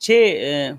6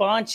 5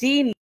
3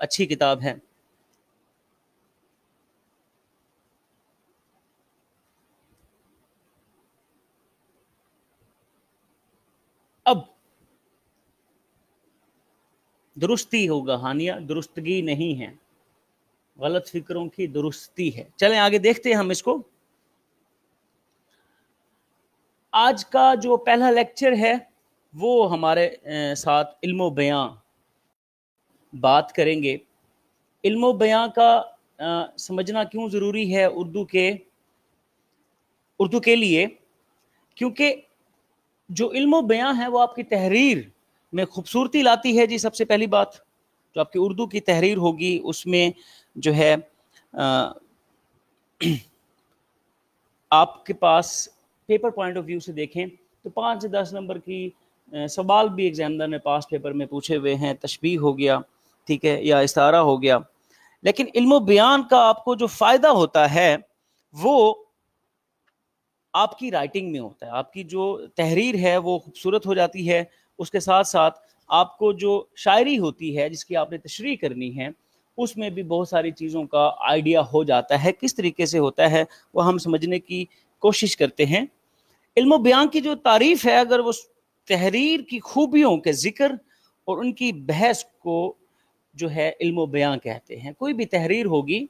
اچھی کتاب ہے. اب درستی ہوگا ہانیہ، درستگی نہیں ہے، غلط فکروں کی درستی ہے. چلیں آگے دیکھتے ہیں ہم اس کو. آج کا جو پہلا لیکچر ہے وہ ہمارے ساتھ علم و بیاں بات کریں گے. علم و بیاں کا سمجھنا کیوں ضروری ہے اردو کے لیے؟ کیونکہ جو علم و بیاں ہے وہ آپ کی تحریر میں خوبصورتی لاتی ہے. جی سب سے پہلی بات، جو آپ کی اردو کی تحریر ہوگی اس میں جو ہے آپ کے پاس پیپر پوائنٹ آف ویو سے دیکھیں تو 5 سے 10 نمبر کی سوال بھی ایگزامنر نے پاس پیپر میں پوچھے ہوئے ہیں. تشبیہ ہو گیا، ٹھیک ہے، یا استعارہ ہو گیا. لیکن علم و بیان کا آپ کو جو فائدہ ہوتا ہے وہ آپ کی رائٹنگ میں ہوتا ہے. آپ کی جو تحریر ہے وہ خوبصورت ہو جاتی ہے. اس کے ساتھ ساتھ آپ کو جو شاعری ہوتی ہے جس کی آپ نے تشریح کرنی ہے اس میں بھی بہت ساری چیزوں کا آئیڈیا ہو جاتا ہے. کس طریقے سے ہوتا ہے وہ ہم سمجھنے کی کوشش کرتے ہیں. علم و بیان کی جو تعریف ہے، اگر وہ تحریر کی خوبیوں کے ذکر اور ان کی بحث کو جو ہے علم و بیان کہتے ہیں. کوئی بھی تحریر ہوگی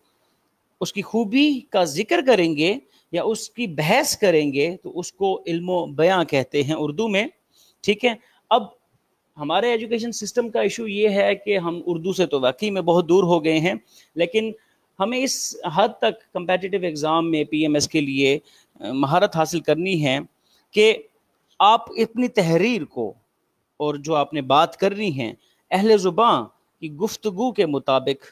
اس کی خوبی کا ذکر کریں گے یا اس کی بحث کریں گے تو اس کو علم و بیان کہتے ہیں اردو میں. ٹھیک ہے. اب ہمارے ایجوکیشن سسٹم کا ایشو یہ ہے کہ ہم اردو سے تو واقعی میں بہت دور ہو گئے ہیں، لیکن ہمیں اس حد تک کمپیٹیٹیو ایگزام میں پی ایم ایس کے لیے مہارت حاصل کرنی ہے کہ آپ اپنی تحریر کو اور جو آپ نے بات کرنی ہے اہل زبان کی گفتگو کے مطابق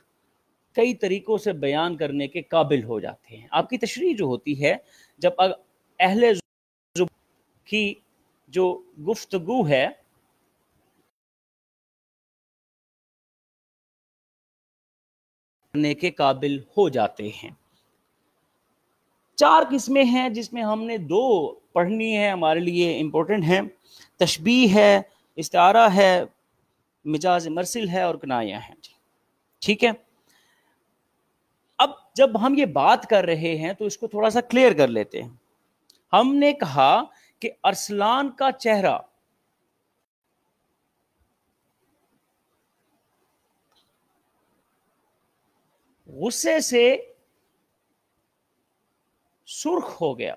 کئی طریقوں سے بیان کرنے کے قابل ہو جاتے ہیں. آپ کی تشریح جو ہوتی ہے، جب اہل زبان کی جو گفتگو ہے کرنے کے قابل ہو جاتے ہیں. 4 قسمیں ہیں جس میں ہم نے 2 پڑھنی ہے، ہمارے لیے امپورٹنٹ ہیں. تشبیہ ہے، استعارہ ہے، مجاز مرسل ہے اور کنایہ ہے. ٹھیک ہے. اب جب ہم یہ بات کر رہے ہیں تو اس کو تھوڑا سا کلیئر کر لیتے ہیں. ہم نے کہا کہ ارسلان کا چہرہ غصے سے سرخ ہو گیا.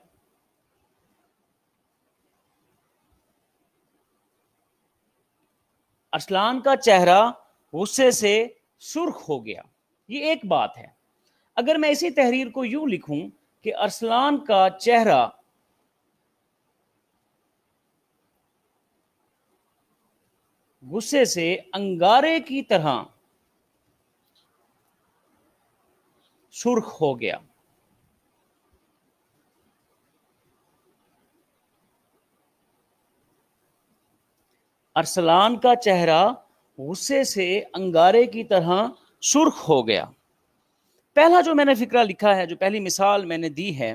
ارسلان کا چہرہ غصے سے سرخ ہو گیا، یہ ایک بات ہے. اگر میں اسی تحریر کو یوں لکھوں کہ ارسلان کا چہرہ غصے سے انگارے کی طرح سرخ ہو گیا. ارسلان کا چہرہ غصے سے انگارے کی طرح سرخ ہو گیا. پہلا جو میں نے فقرہ لکھا ہے، جو پہلی مثال میں نے دی ہے،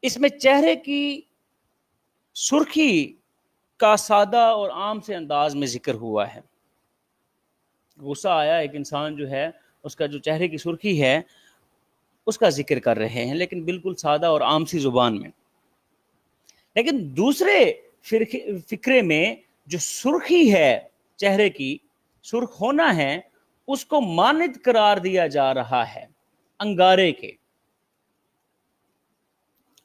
اس میں چہرے کی سرخی کا سادہ اور عام سے انداز میں ذکر ہوا ہے. غصہ آیا، ایک انسان جو ہے اس کا جو چہرے کی سرخی ہے اس کا ذکر کر رہے ہیں، لیکن بالکل سادہ اور عام سی زبان میں. لیکن دوسرے فقرے میں جو سرخی ہے، چہرے کی سرخ ہونا ہے، اس کو مانند قرار دیا جا رہا ہے انگارے کے.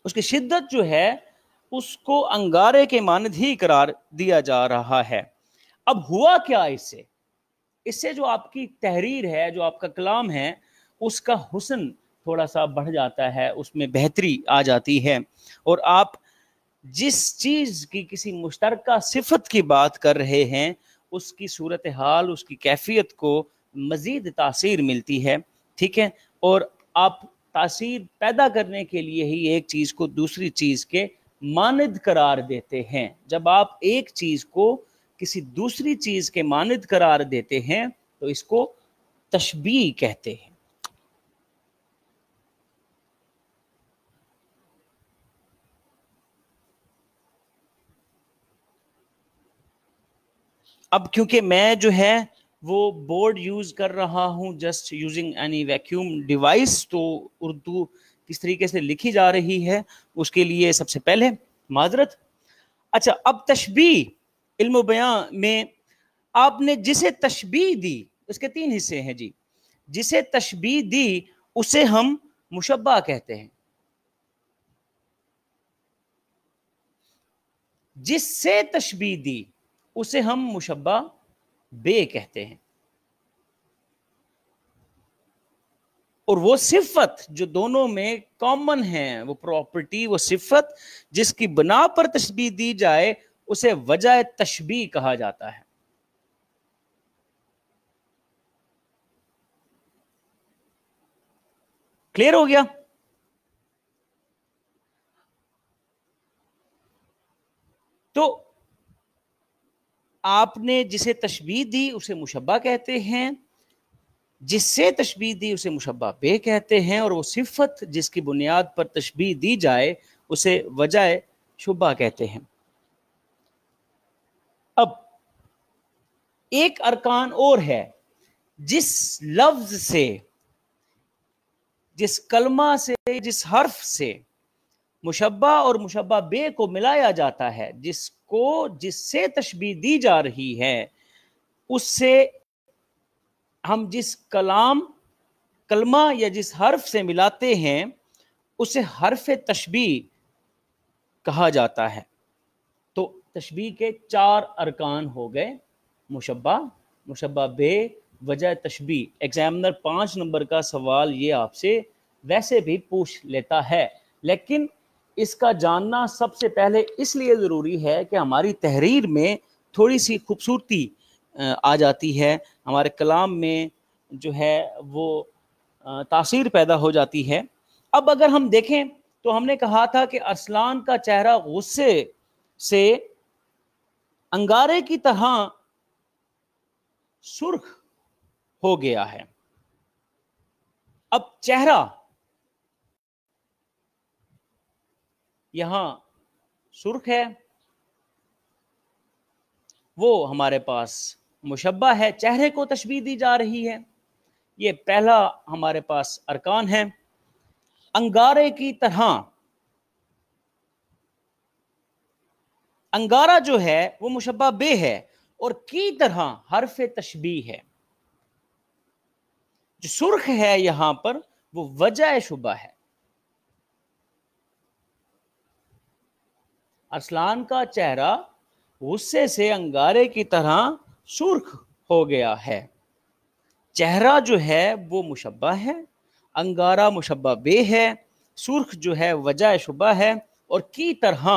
اس کی شدت جو ہے اس کو انگارے کے مانند ہی قرار دیا جا رہا ہے. اب ہوا کیا اس سے جو آپ کی تحریر ہے، جو آپ کا کلام ہے، اس کا حسن تھوڑا سا بڑھ جاتا ہے، اس میں بہتری آ جاتی ہے، اور آپ جس چیز کی کسی مشترکہ صفت کی بات کر رہے ہیں اس کی صورتحال، اس کی کیفیت کو مزید تاثیر ملتی ہے. ٹھیک ہے. اور آپ تاثیر پیدا کرنے کے لیے ہی ایک چیز کو دوسری چیز کے مانند قرار دیتے ہیں. جب آپ ایک چیز کو کسی دوسری چیز کے مانند قرار دیتے ہیں تو اس کو تشبیہ کہتے ہیں. اب کیونکہ میں جو ہے وہ بورڈ یوز کر رہا ہوں just using any vacuum device. تو اردو کس طریقے سے لکھی جا رہی ہے اس کے لیے سب سے پہلے معذرت. اچھا، اب تشبیہ علم و بیان میں آپ نے جسے تشبیہ دی اس کے 3 حصے ہیں جی. جسے تشبیہ دی اسے ہم مشبہ کہتے ہیں. جس سے تشبیہ دی اسے ہم مشبہ بے کہتے ہیں. اور وہ صفت جو دونوں میں کامن ہے، وہ پراپرٹی، وہ صفت جس کی بنا پر تشبیہ دی جائے اسے وجہ تشبیہ کہا جاتا ہے. کلیئر ہو گیا؟ تو آپ نے جسے تشبیہ دی اسے مشبہ کہتے ہیں، جس سے تشبیہ دی اسے مشبہ بے کہتے ہیں، اور وہ صفت جس کی بنیاد پر تشبیہ دی جائے اسے وجہ شبہ کہتے ہیں. اب ایک ارکان اور ہے، جس لفظ سے، جس کلمہ سے، جس حرف سے مشبہ اور مشبہ بے کو ملایا جاتا ہے، جس سے تشبیہ دی جا رہی ہے، اس سے ہم جس کلمہ یا جس حرف سے ملاتے ہیں اسے حرف تشبیہ کہا جاتا ہے. تو تشبیہ کے 4 ارکان ہو گئے، مشبہ، مشبہ بے، وجہ تشبیہ. ایگزامنر 5 نمبر کا سوال یہ آپ سے ویسے بھی پوچھ لیتا ہے، لیکن اس کا جاننا سب سے پہلے اس لیے ضروری ہے کہ ہماری تحریر میں تھوڑی سی خوبصورتی آ جاتی ہے، ہمارے کلام میں جو ہے وہ تاثیر پیدا ہو جاتی ہے. اب اگر ہم دیکھیں تو ہم نے کہا تھا کہ ارسلان کا چہرہ غصے سے انگارے کی طرح سرخ ہو گیا ہے. اب چہرہ یہاں سرخ ہے، وہ ہمارے پاس مشبہ ہے، چہرے کو تشبیہ دی جا رہی ہے. یہ پہلا ہمارے پاس ارکان ہے. انگارے کی طرح، انگارہ جو ہے وہ مشبہ بے ہے، اور کی طرح حرف تشبیہ ہے. جو سرخ ہے یہاں پر وہ وجہ شبہ ہے. ارسلان کا چہرہ غصے سے انگارے کی طرح سرخ ہو گیا ہے. چہرہ جو ہے وہ مشبہ ہے، انگارہ مشبہ بے ہے، سرخ جو ہے وجہ شبہ ہے، اور کی طرح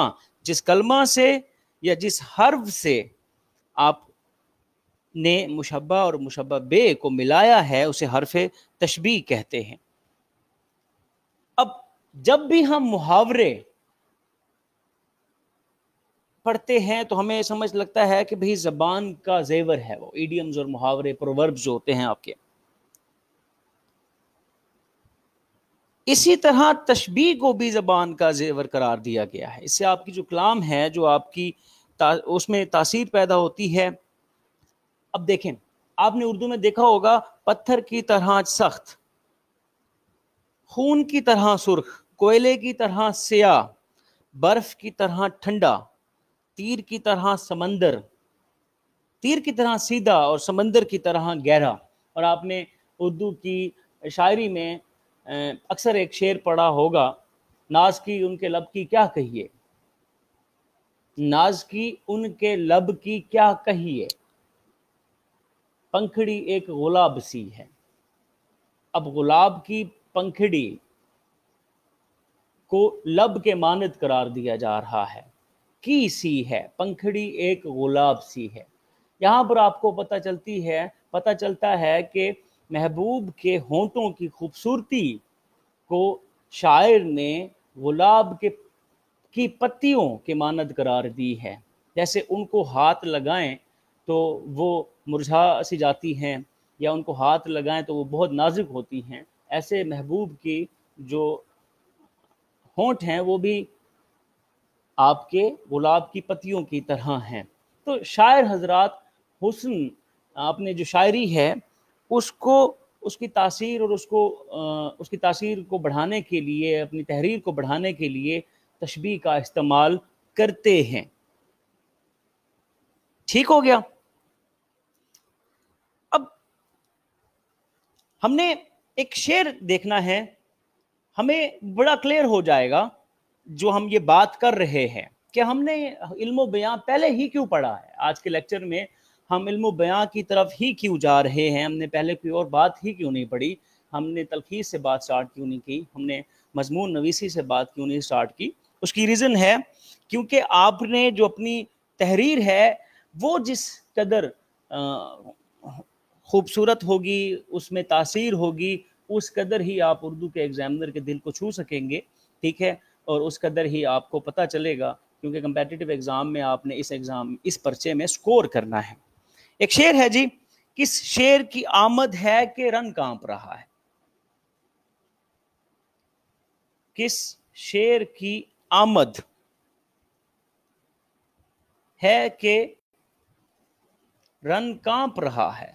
جس کلمہ سے یا جس حرف سے آپ نے مشبہ اور مشبہ بے کو ملایا ہے اسے حرف تشبیہ کہتے ہیں. اب جب بھی ہم محاورے پڑھتے ہیں تو ہمیں سمجھ لگتا ہے کہ بھئی زبان کا زیور ہے، وہ ایڈیمز اور محاورے پرووربز جو ہوتے ہیں آپ کے. اسی طرح تشبیہ کو بھی زبان کا زیور قرار دیا گیا ہے. اس سے آپ کی جو کلام ہے، جو آپ کی اس میں تاثیر پیدا ہوتی ہے. اب دیکھیں، آپ نے اردو میں دیکھا ہوگا، پتھر کی طرح سخت، خون کی طرح سرخ، کوئلے کی طرح سیاہ، برف کی طرح ٹھنڈا، تیر کی طرح سمندر، تیر کی طرح سیدھا اور سمندر کی طرح گہرا. اور آپ نے اردو کی شاعری میں اکثر ایک شعر پڑھا ہوگا، ناز کی ان کے لب کی کیا کہیے، ناز کی ان کے لب کی کیا کہیے، پنکھڑی ایک گلاب سی ہے. اب گلاب کی پنکھڑی کو لب کے مانند قرار دیا جا رہا ہے، کی سی ہے، پنکھڑی ایک گلاب سی ہے. یہاں پر آپ کو پتہ چلتا ہے کہ محبوب کے ہونٹوں کی خوبصورتی کو شاعر نے گلاب کی پتیوں کے مانند قرار دی ہے. جیسے ان کو ہاتھ لگائیں تو وہ مرجھا سی جاتی ہیں، یا ان کو ہاتھ لگائیں تو وہ بہت نازک ہوتی ہیں، ایسے محبوب کی جو ہونٹ ہیں وہ بھی آپ کے گلاب کی پتیوں کی طرح ہیں. تو شاعر حضرات حسن آپ نے جو شاعری ہے اس کو، اس کی تاثیر اور اس کی تاثیر کو بڑھانے کے لیے، اپنی تحریر کو بڑھانے کے لیے تشبیہ کا استعمال کرتے ہیں. ٹھیک ہو گیا. اب ہم نے ایک شعر دیکھنا ہے، ہمیں بڑا کلیئر ہو جائے گا جو ہم یہ بات کر رہے ہیں کہ ہم نے علم و بیان پہلے ہی کیوں پڑھا ہے. آج کے لیکچر میں ہم علم و بیان کی طرف ہی کیوں جا رہے ہیں؟ ہم نے پہلے کوئی اور بات ہی کیوں نہیں پڑھی؟ ہم نے تلخیص سے بات سٹارٹ کیوں نہیں کی؟ ہم نے مضمون نویسی سے بات کیوں نہیں سٹارٹ کی؟ اس کی ریزن ہے کیونکہ آپ نے جو اپنی تحریر ہے وہ جس قدر خوبصورت ہوگی، اس میں تاثیر ہوگی، اس قدر ہی آپ اردو کے ایگزامنر کے دل کو چھو سکیں گے. ٹھیک ہے، اور اس قدر ہی آپ کو پتہ چلے گا، کیونکہ کمپیٹیٹیو ایگزام میں آپ نے اس پرچے میں سکور کرنا ہے. ایک شعر ہے جی، کس شعر کی آمد ہے کہ رن کانپ رہا ہے؟ کس شعر کی آمد ہے کہ رن کانپ رہا ہے؟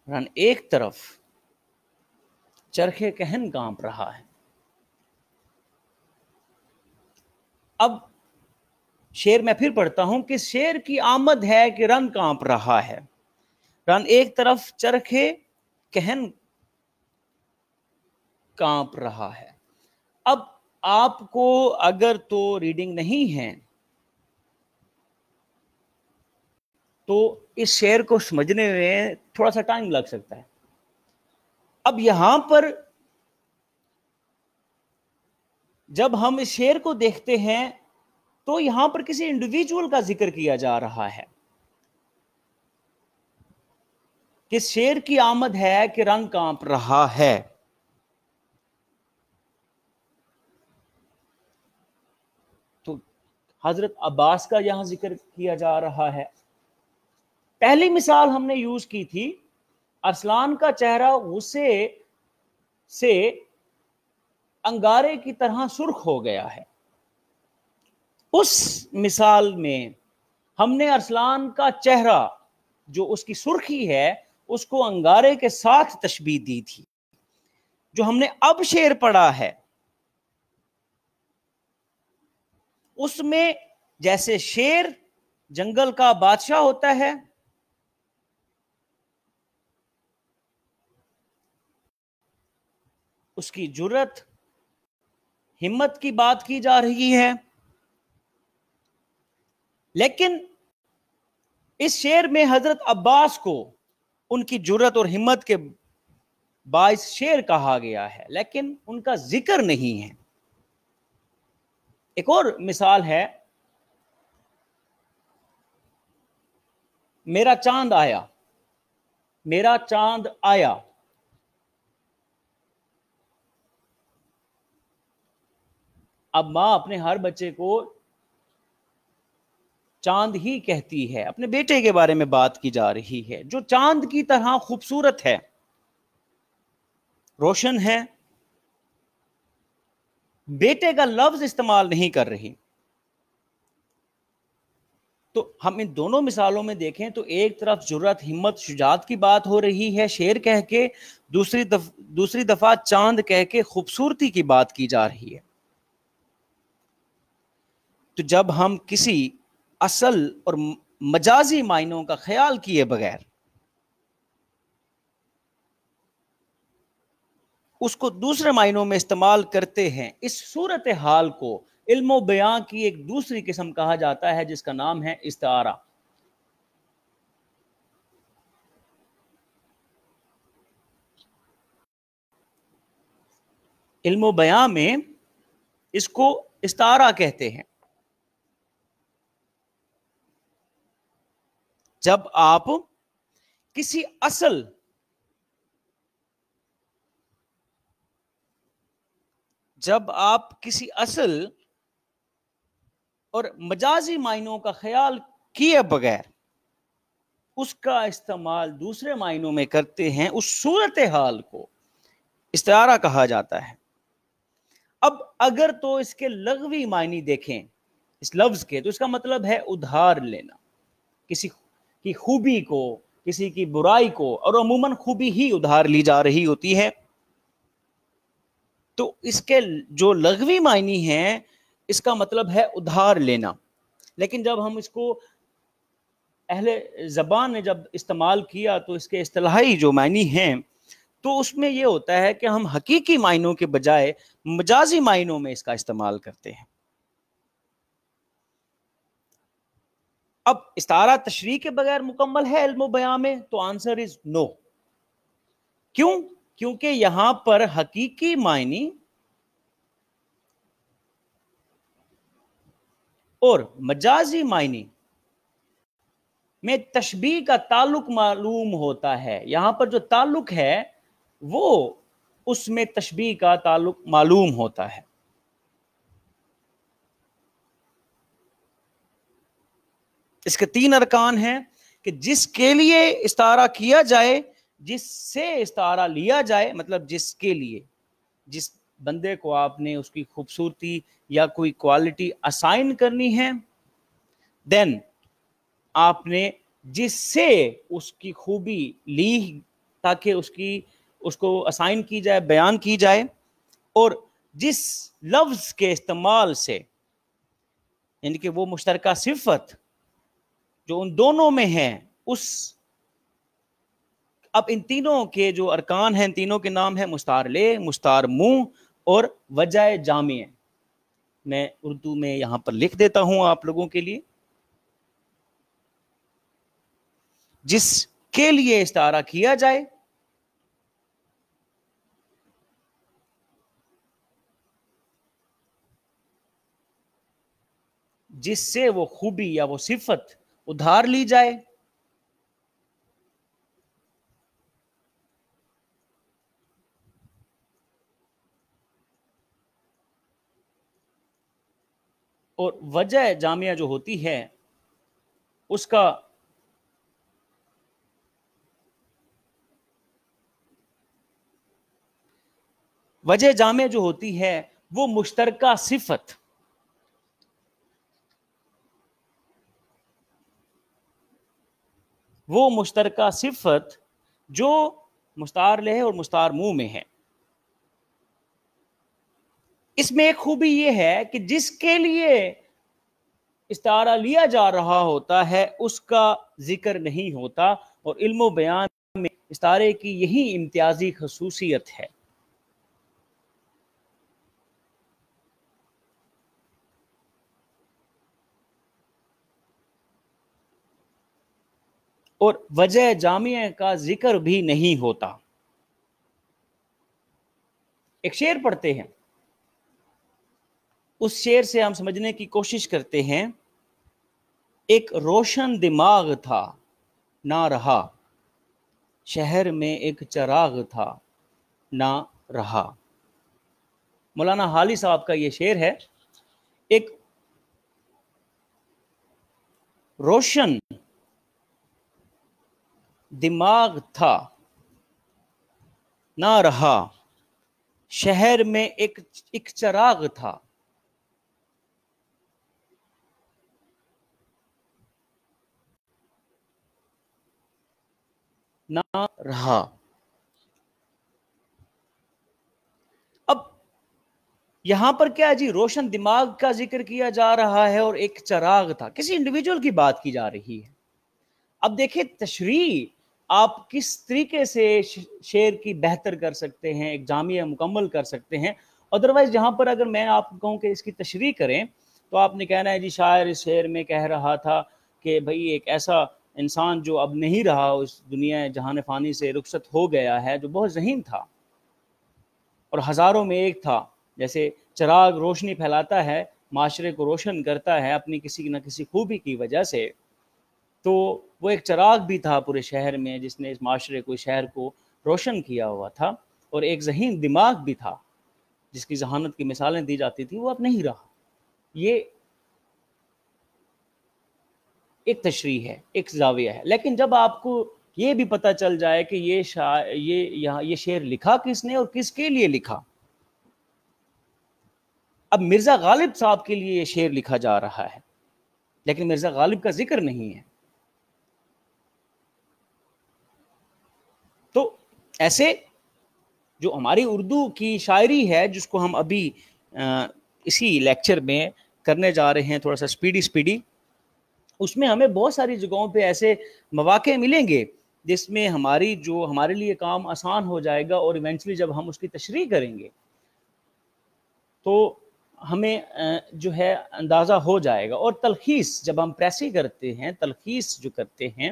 رن ایک طرف، چرخے کہن کانپ رہا ہے. اب شعر میں پھر پڑھتا ہوں کہ شعر کی آمد ہے کہ رن کانپ رہا ہے. رن ایک طرف، چرخے کہن کانپ رہا ہے. اب آپ کو اگر تو ریڈنگ نہیں ہے تو اس شعر کو سمجھنے میں تھوڑا سا ٹائم لگ سکتا ہے. اب یہاں پر جب ہم اس شعر کو دیکھتے ہیں تو یہاں پر کسی انڈیویجول کا ذکر کیا جا رہا ہے. کس شعر کی آمد ہے کہ رن کانپ رہا ہے؟ تو حضرت عباس کا یہاں ذکر کیا جا رہا ہے. پہلی مثال ہم نے یوز کی تھی، ارسلان کا چہرہ غصے سے انگارے کی طرح سرخ ہو گیا ہے. اس مثال میں ہم نے ارسلان کا چہرہ جو اس کی سرخی ہے اس کو انگارے کے ساتھ تشبیہ دی تھی. جو ہم نے اب شعر پڑھا ہے اس میں جیسے شیر جنگل کا بادشاہ ہوتا ہے، اس کی جرت، ہمت کی بات کی جا رہی ہے. لیکن اس شعر میں حضرت عباس کو ان کی جرت اور ہمت کے باعث شعر کہا گیا ہے، لیکن ان کا ذکر نہیں ہے. ایک اور مثال ہے، میرا چاند آیا، میرا چاند آیا. اب ماں اپنے ہر بچے کو چاند ہی کہتی ہے، اپنے بیٹے کے بارے میں بات کی جا رہی ہے جو چاند کی طرح خوبصورت ہے، روشن ہے. بیٹے کا لفظ استعمال نہیں کر رہی. تو ہم ان دونوں مثالوں میں دیکھیں تو ایک طرف جرت، ہمت، شجاعت کی بات ہو رہی ہے شعر کہہ کے، دوسری دفعہ چاند کہہ کے خوبصورتی کی بات کی جا رہی ہے. تو جب ہم کسی اصل اور مجازی معنوں کا خیال کیے بغیر اس کو دوسرے معنوں میں استعمال کرتے ہیں، اس صورتحال کو علم و بیان کی ایک دوسری قسم کہا جاتا ہے جس کا نام ہے استعارہ. علم و بیان میں اس کو استعارہ کہتے ہیں. جب آپ کسی اصل اور مجازی معنوں کا خیال کیے بغیر اس کا استعمال دوسرے معنوں میں کرتے ہیں، اس صورتحال کو استعارہ کہا جاتا ہے. اب اگر تو اس کے لغوی معنی دیکھیں اس لفظ کے، تو اس کا مطلب ہے ادھار لینا، کسی کی خوبی کو، کسی کی برائی کو، اور عموماً خوبی ہی ادھار لی جا رہی ہوتی ہے۔ تو اس کے جو لغوی معنی ہیں اس کا مطلب ہے ادھار لینا، لیکن جب ہم اس کو اہل زبان نے جب استعمال کیا تو اس کے اصطلاحی جو معنی ہیں تو اس میں یہ ہوتا ہے کہ ہم حقیقی معنوں کے بجائے مجازی معنوں میں اس کا استعمال کرتے ہیں۔ اب استعارہ تشریح کے بغیر مکمل ہے علم و بیان میں؟ تو آنسر از نو۔ کیوں؟ کیونکہ یہاں پر حقیقی معنی اور مجازی معنی میں تشبیہ کا تعلق معلوم ہوتا ہے۔ یہاں پر جو تعلق ہے وہ اس میں تشبیہ کا تعلق معلوم ہوتا ہے۔ اس کے 3 ارکان ہیں کہ جس کے لیے استعارہ کیا جائے، جس سے استعارہ لیا جائے، مطلب جس کے لیے، جس بندے کو آپ نے اس کی خوبصورتی یا کوئی کوالٹی اسائن کرنی ہے، دین آپ نے جس سے اس کی خوبی لی تاکہ اس کو اسائن کی جائے، بیان کی جائے، اور جس لفظ کے استعمال سے، یعنی کہ وہ مشترکہ صفت جو ان دونوں میں ہے، اب ان تینوں کے جو ارکان ہیں، تینوں کے نام ہیں مستعار لے، مستعار منہ اور وجہ جامع۔ میں اردو میں یہاں پر لکھ دیتا ہوں آپ لوگوں کے لیے۔ جس کے لیے استعارہ کیا جائے، جس سے وہ خوبی یا وہ صفت ادھار لی جائے، اور وجہ جامعہ جو ہوتی ہے اس کا وجہ جامع جو ہوتی ہے وہ مشترکہ صفت، وہ مشترکہ صفت جو مستعار لہ اور مستعار منہ میں ہے۔ اس میں ایک خوبی یہ ہے کہ جس کے لیے استعارہ لیا جا رہا ہوتا ہے اس کا ذکر نہیں ہوتا، اور علم و بیان میں استعارے کی یہی امتیازی خصوصیت ہے۔ اور وجہ جامعہ کا ذکر بھی نہیں ہوتا۔ ایک شعر پڑھتے ہیں، اس شعر سے ہم سمجھنے کی کوشش کرتے ہیں۔ ایک روشن دماغ تھا نہ رہا، شہر میں ایک چراغ تھا نہ رہا۔ مولانا حالی صاحب کا یہ شعر ہے۔ ایک روشن دماغ تھا نہ رہا، شہر میں ایک چراغ تھا نہ رہا۔ اب یہاں پر کیا جی، روشن دماغ کا ذکر کیا جا رہا ہے اور ایک چراغ تھا، کسی انڈیویجول کی بات کی جا رہی ہے۔ اب دیکھیں تشریح آپ کس طریقے سے شعر کی بہتر کر سکتے ہیں، ایک جامعہ مکمل کر سکتے ہیں۔ ادروائز جہاں پر اگر میں آپ کو کہوں کہ اس کی تشریح کریں تو آپ نے کہنا ہے جی شاعر اس شعر میں کہہ رہا تھا کہ بھئی ایک ایسا انسان جو اب نہیں رہا، اس دنیا جہان فانی سے رخصت ہو گیا ہے، جو بہت ذہین تھا اور ہزاروں میں ایک تھا۔ جیسے چراغ روشنی پھیلاتا ہے، معاشرے کو روشن کرتا ہے اپنی کسی نہ کسی خوبی کی وجہ سے، تو وہ ایک چراغ بھی تھا پورے شہر میں جس نے اس معاشرے کو، شہر کو روشن کیا ہوا تھا، اور ایک ذہین دماغ بھی تھا جس کی ذہانت کی مثالیں دی جاتی تھی، وہ اب نہیں رہا۔ یہ ایک تشریح ہے، ایک زاویہ ہے۔ لیکن جب آپ کو یہ بھی پتہ چل جائے کہ یہ شعر لکھا کس نے اور کس کے لیے لکھا، اب مرزا غالب صاحب کے لیے یہ شعر لکھا جا رہا ہے، لیکن مرزا غالب کا ذکر نہیں ہے. تو ایسے جو ہماری اردو کی شاعری ہے، جس کو ہم ابھی اسی لیکچر میں کرنے جا رہے ہیں، تھوڑا سا سپیڈی، اس میں ہمیں بہت ساری جگہوں پہ ایسے مواقع ملیں گے جس میں ہمارے لیے کام آسان ہو جائے گا، اور ایونچولی جب ہم اس کی تشریح کریں گے تو ہمیں جو ہے اندازہ ہو جائے گا. اور تلخیص جب ہم پریسی کرتے ہیں، تلخیص جو کرتے ہیں،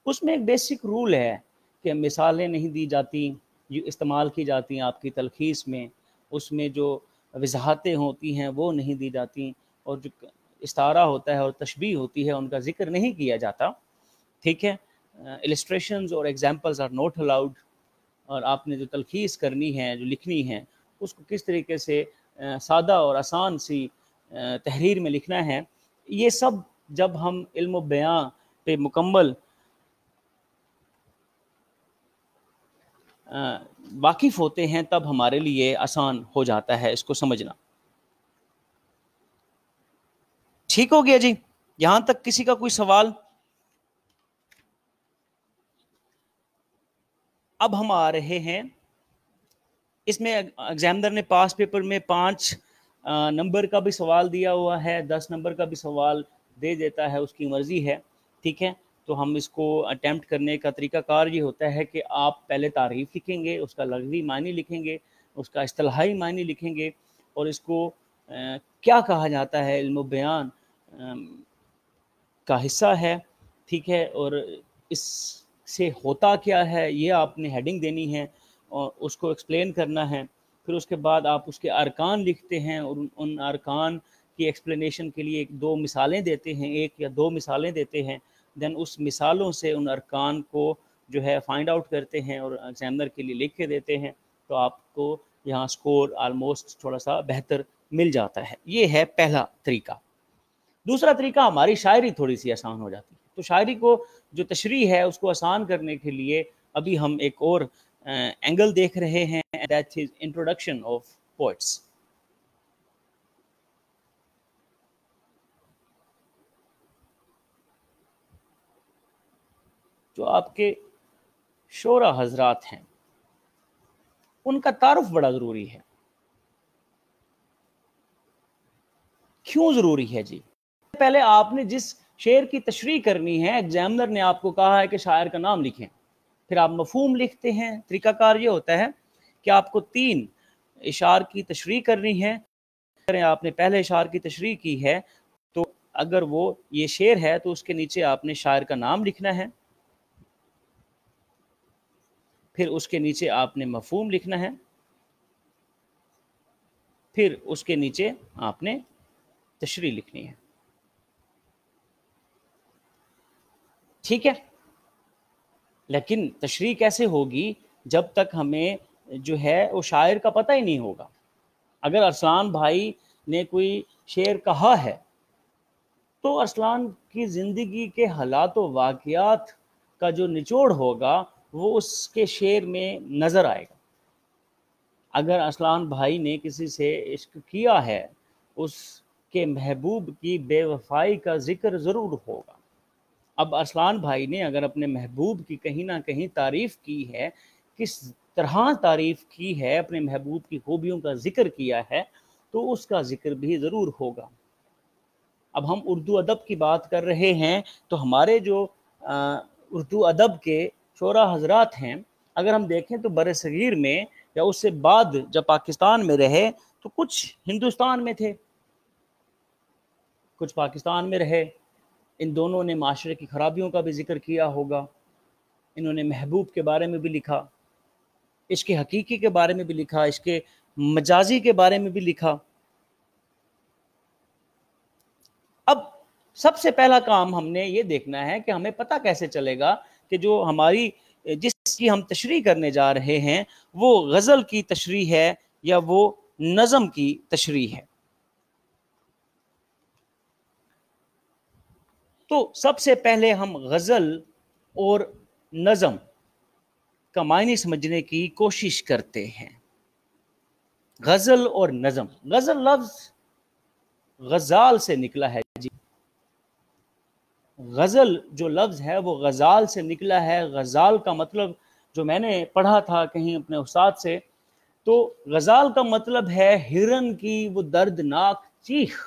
اس میں ایک بیسک رول ہے کہ مثالیں نہیں دی جاتی، جو استعمال کی جاتی ہیں آپ کی تلخیص میں، اس میں جو وضاحتیں ہوتی ہیں وہ نہیں دی جاتی، اور جو استعارہ ہوتا ہے اور تشبیہ ہوتی ہے ان کا ذکر نہیں کیا جاتا. ٹھیک ہے، السٹریشنز اور ایگزامپلز آر نوٹ الاؤڈ. اور آپ نے جو تلخیص کرنی ہے، جو لکھنی ہے، اس کو کس طریقے سے سادہ اور آسان سی تحریر میں لکھنا ہے، یہ سب جب ہم علم و بیان پہ مکمل واقف ہوتے ہیں تب ہمارے لیے آسان ہو جاتا ہے اس کو سمجھنا. ٹھیک ہو گیا جی؟ یہاں تک کسی کا کوئی سوال؟ اب ہم آ رہے ہیں، اس میں ایگزامنر نے پاس پیپر میں 5 نمبر کا بھی سوال دیا ہوا ہے، 10 نمبر کا بھی سوال دے دیتا ہے، اس کی مرضی ہے. ٹھیک ہے، تو ہم اس کو اٹیمپٹ کرنے کا طریقہ کار یہ ہوتا ہے کہ آپ پہلے تعریف لکھیں گے، اس کا لغوی معنی لکھیں گے، اس کا اصطلاحی معنی لکھیں گے، اور اس کو کیا کہا جاتا ہے، علم و بیان کا حصہ ہے. ٹھیک ہے، اور اس سے ہوتا کیا ہے یہ آپ نے ہیڈنگ دینی ہے اور اس کو ایکسپلین کرنا ہے. پھر اس کے بعد آپ اس کے ارکان لکھتے ہیں، اور ان ارکان کی ایکسپلینیشن کے لیے 2 مثالیں دیتے ہیں، 1 یا 2 مثالیں دیتے ہیں. دین اس مثالوں سے ان ارکان کو جو ہے فائنڈ آؤٹ کرتے ہیں اور ایگزامنر کے لیے لکھ کے دیتے ہیں. تو آپ کو یہاں سکور آلموسٹ تھوڑا سا بہتر مل جاتا ہے. یہ ہے پہلا طریقہ. دوسرا طریقہ، ہماری شاعری تھوڑی سی آسان ہو جاتی ہے. تو شاعری کو جو تشریح ہے اس کو آسان کرنے کے لیے ابھی ہم ایک اور اینگل دیکھ رہے ہیں، that is introduction of poets. جو آپ کے شعرا حضرات ہیں ان کا تعارف بڑا ضروری ہے. کیوں ضروری ہے جی؟ پہلے آپ نے جس شعر کی تشریح کرنی ہے، ایگزامنر نے آپ کو کہا ہے کہ شاعر کا نام لکھیں، پھر آپ مفہوم لکھتے ہیں. طریقہ کار یہ ہوتا ہے کہ آپ کو 3 اشعار کی تشریح کرنی ہے. اگر آپ نے پہلے اشعار کی تشریح کی ہے تو اگر وہ یہ شعر ہے تو اس کے نیچے آپ نے شاعر کا نام لکھنا ہے، پھر اس کے نیچے آپ نے مفہوم لکھنا ہے، پھر اس کے نیچے آپ نے تشریح لکھنی ہے. ٹھیک ہے، لیکن تشریح کیسے ہوگی جب تک ہمیں جو ہے وہ شاعر کا پتہ ہی نہیں ہوگا. اگر ارسلان بھائی نے کوئی شعر کہا ہے تو ارسلان کی زندگی کے حالات و واقعات کا جو نچوڑ ہوگا وہ اس کے شعر میں نظر آئے گا. اگر ارسلان بھائی نے کسی سے عشق کیا ہے، اس کے محبوب کی بے وفائی کا ذکر ضرور ہوگا. اب ارسلان بھائی نے اگر اپنے محبوب کی کہیں نہ کہیں تعریف کی ہے، کس طرح تعریف کی ہے، اپنے محبوب کی خوبیوں کا ذکر کیا ہے، تو اس کا ذکر بھی ضرور ہوگا. اب ہم اردو ادب کی بات کر رہے ہیں تو ہمارے جو اردو ادب کے شعراء حضرات ہیں، اگر ہم دیکھیں تو بر صغیر میں یا اس سے بعد جب پاکستان میں رہے تو کچھ ہندوستان میں تھے، کچھ پاکستان میں رہے. ان دونوں نے معاشرے کی خرابیوں کا بھی ذکر کیا ہوگا، انہوں نے محبوب کے بارے میں بھی لکھا، عشق حقیقی کے بارے میں بھی لکھا، عشق مجازی کے بارے میں بھی لکھا. اب سب سے پہلا کام ہم نے یہ دیکھنا ہے کہ ہمیں پتہ کیسے چلے گا کہ جو ہماری جس کی ہم تشریح کرنے جا رہے ہیں وہ غزل کی تشریح ہے یا وہ نظم کی تشریح ہے. تو سب سے پہلے ہم غزل اور نظم کا معنی سمجھنے کی کوشش کرتے ہیں. غزل اور نظم. غزل لفظ غزال سے نکلا ہے جی. غزل جو لفظ ہے وہ غزال سے نکلا ہے. غزال کا مطلب جو میں نے پڑھا تھا کہیں اپنے استاد سے, تو غزال کا مطلب ہے ہرن کی وہ دردناک چیخ.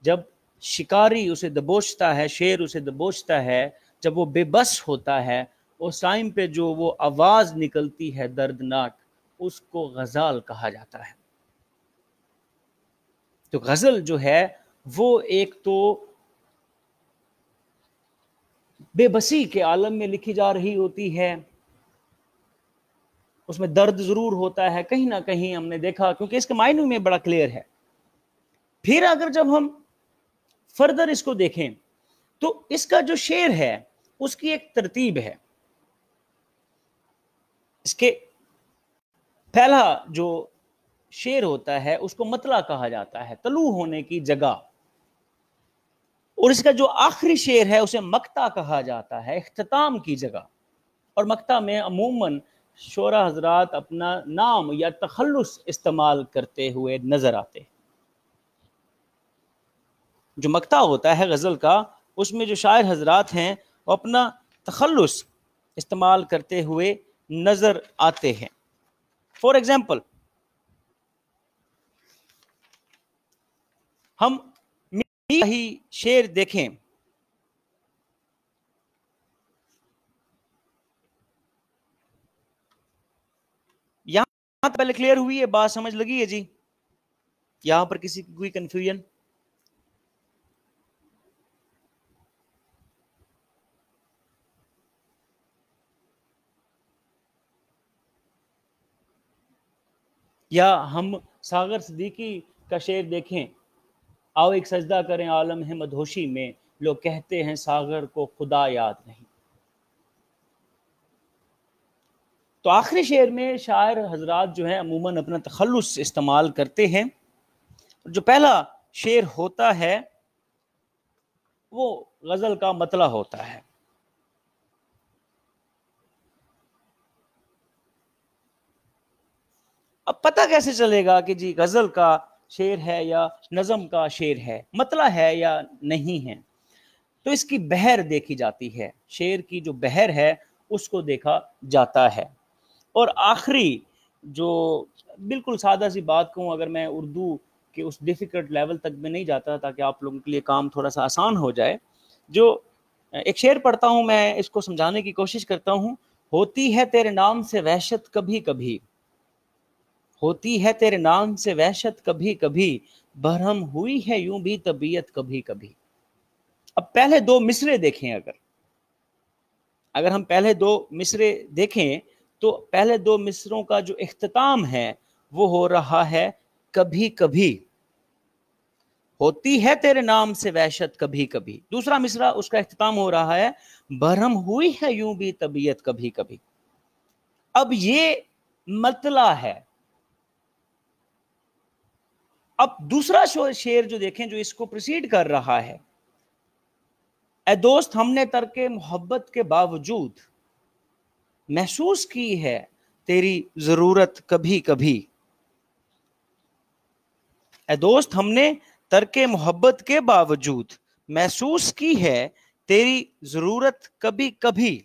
جب شکاری اسے دبوچتا ہے, شیر اسے دبوچتا ہے, جب وہ بے بس ہوتا ہے, اس ٹائم پہ جو وہ آواز نکلتی ہے دردناک, اس کو غزال کہا جاتا ہے. تو غزل جو ہے وہ ایک تو بے بسی کے عالم میں لکھی جا رہی ہوتی ہے, اس میں درد ضرور ہوتا ہے کہیں نہ کہیں, ہم نے دیکھا, کیونکہ اس کے معنی میں بڑا کلیئر ہے. پھر اگر جب ہم فردر اس کو دیکھیں تو اس کا جو شعر ہے اس کی ایک ترتیب ہے. اس کے پہلا جو شعر ہوتا ہے اس کو مطلع کہا جاتا ہے, طلوع ہونے کی جگہ, اور اس کا جو آخری شعر ہے اسے مقطع کہا جاتا ہے, اختتام کی جگہ. اور مقطع میں عموماً شعراء حضرات اپنا نام یا تخلص استعمال کرتے ہوئے نظر آتے ہیں. جو مقطع ہوتا ہے غزل کا, اس میں جو شاعر حضرات ہیں وہ اپنا تخلص استعمال کرتے ہوئے نظر آتے ہیں. فور ایگزامپل, ہم ہی شعر دیکھیں, یہاں پہلے کلیئر ہوئی ہے بات, سمجھ لگی ہے جی؟ یہاں پر کسی کی کوئی کنفیوژن؟ یا ہم ساغر صدیقی کا شعر دیکھیں, آؤ ایک سجدہ کریں عالم ہے مدہوشی میں, لوگ کہتے ہیں ساغر کو خدا یاد نہیں. تو آخری شعر میں شاعر حضرات جو ہیں عموماً اپنا تخلص استعمال کرتے ہیں. جو پہلا شعر ہوتا ہے وہ غزل کا مطلع ہوتا ہے. اب پتہ کیسے چلے گا کہ جی غزل کا شعر ہے یا نظم کا شعر ہے, مطلع ہے یا نہیں ہے؟ تو اس کی بحر دیکھی جاتی ہے, شعر کی جو بحر ہے اس کو دیکھا جاتا ہے. اور آخری جو بالکل سادہ سی بات کہوں, اگر میں اردو کے اس ڈیفیکلٹ لیول تک میں نہیں جاتا تاکہ آپ لوگوں کے لیے کام تھوڑا سا آسان ہو جائے, جو ایک شعر پڑھتا ہوں میں, اس کو سمجھانے کی کوشش کرتا ہوں. ہوتی ہے تیرے نام سے وحشت کبھی کبھی, ہوتی ہے تیرے نام سے وحشت کبھی کبھی, برہم ہوئی ہے یوں بھی طبیعت کبھی کبھی. اب پہلے دو مصرے دیکھیں, اگر ہم پہلے دو مصرے دیکھیں تو پہلے دو مصروں کا جو اختتام ہے وہ ہو رہا ہے کبھی کبھی. ہوتی ہے تیرے نام سے وحشت کبھی کبھی. دوسرا مصرع اس کا اختتام ہو رہا ہے برہم ہوئی ہے یوں بھی طبیعت کبھی کبھی. اب یہ مطلع ہے. اب دوسرا شعر جو دیکھیں جو اس کو پریسیڈ کر رہا ہے, اے دوست ہم نے ترک محبت کے باوجود محسوس کی ہے تیری ضرورت کبھی کبھی. اے دوست ہم نے ترک محبت کے باوجود محسوس کی ہے تیری ضرورت کبھی کبھی.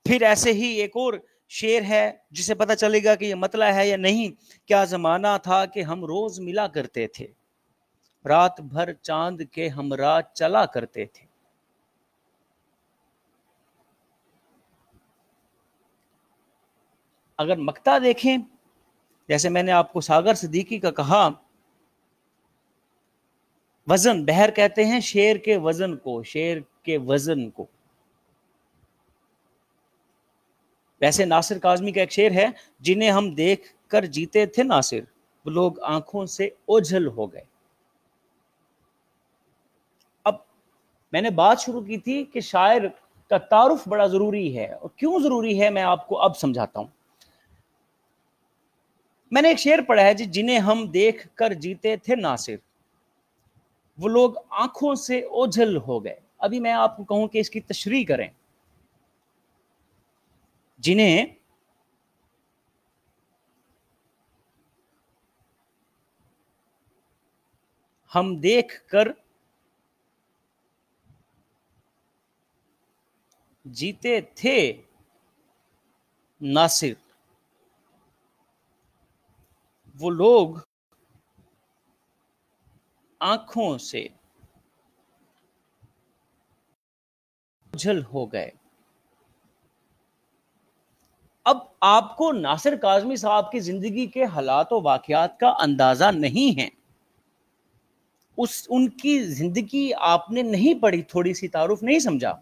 پھر ایسے ہی ایک اور شعر ہے جسے پتہ چلے گا کہ یہ مطلع ہے یا نہیں. کیا زمانہ تھا کہ ہم روز ملا کرتے تھے, رات بھر چاند کے ہمراہ چلا کرتے تھے. اگر مقطع دیکھیں, جیسے میں نے آپ کو ساغر صدیقی کا کہا, وزن, بحر کہتے ہیں شعر کے وزن کو, شعر کے وزن کو. ویسے ناصر کاظمی کا ایک شعر ہے, جنہیں ہم دیکھ کر جیتے تھے ناصر, وہ لوگ آنکھوں سے اوجھل ہو گئے. اب میں نے بات شروع کی تھی کہ شاعر کا تعارف بڑا ضروری ہے, اور کیوں ضروری ہے میں آپ کو اب سمجھاتا ہوں. میں نے ایک شعر پڑھا ہے جی, جنہیں ہم دیکھ کر جیتے تھے ناصر, وہ لوگ آنکھوں سے اوجھل ہو گئے. ابھی میں آپ کو کہوں کہ اس کی تشریح کریں، جنہیں ہم دیکھ کر جیتے تھے ناصر، وہ لوگ آنکھوں سے اوجھل ہو گئے۔ اب آپ کو ناصر کاظمی صاحب کی زندگی کے حالات و واقعات کا اندازہ نہیں ہے، ان کی زندگی آپ نے نہیں پڑھی، تھوڑی سی تعارف نہیں سمجھا،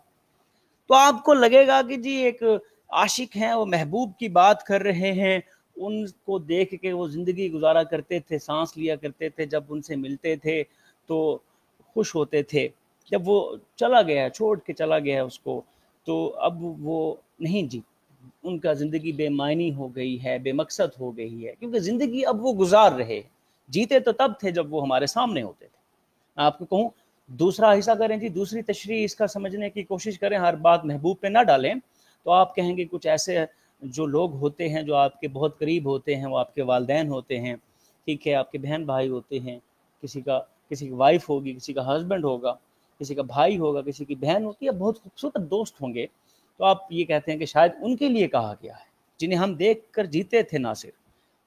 تو آپ کو لگے گا کہ جی ایک عاشق ہیں، وہ محبوب کی بات کر رہے ہیں، ان کو دیکھ کے وہ زندگی گزارا کرتے تھے، سانس لیا کرتے تھے، جب ان سے ملتے تھے تو خوش ہوتے تھے، جب وہ چلا گیا، چھوڑ کے چلا گیا اس کو، تو اب وہ نہیں جی، ان کا زندگی بے معنی ہو گئی ہے، بے مقصد ہو گئی ہے، کیونکہ زندگی اب وہ گزار رہے، جیتے تو تب تھے جب وہ ہمارے سامنے ہوتے تھے۔ میں آپ کو کہوں دوسرا حصہ کریں جی، دوسری تشریح اس کا سمجھنے کی کوشش کریں، ہر بات محبوب پہ نہ ڈالیں، تو آپ کہیں گے کچھ ایسے جو لوگ ہوتے ہیں جو آپ کے بہت قریب ہوتے ہیں، وہ آپ کے والدین ہوتے ہیں، ٹھیک ہے، آپ کے بہن بھائی ہوتے ہیں، کسی کی وائف ہوگی، کسی کا ہسبینڈ ہوگا، کسی کا بھائی ہوگا، کسی کی بہن ہوگی، یا بہت خوبصورت دوست ہوں گے، تو آپ یہ کہتے ہیں کہ شاید ان کے لیے کہا گیا ہے، جنہیں ہم دیکھ کر جیتے تھے ناصر،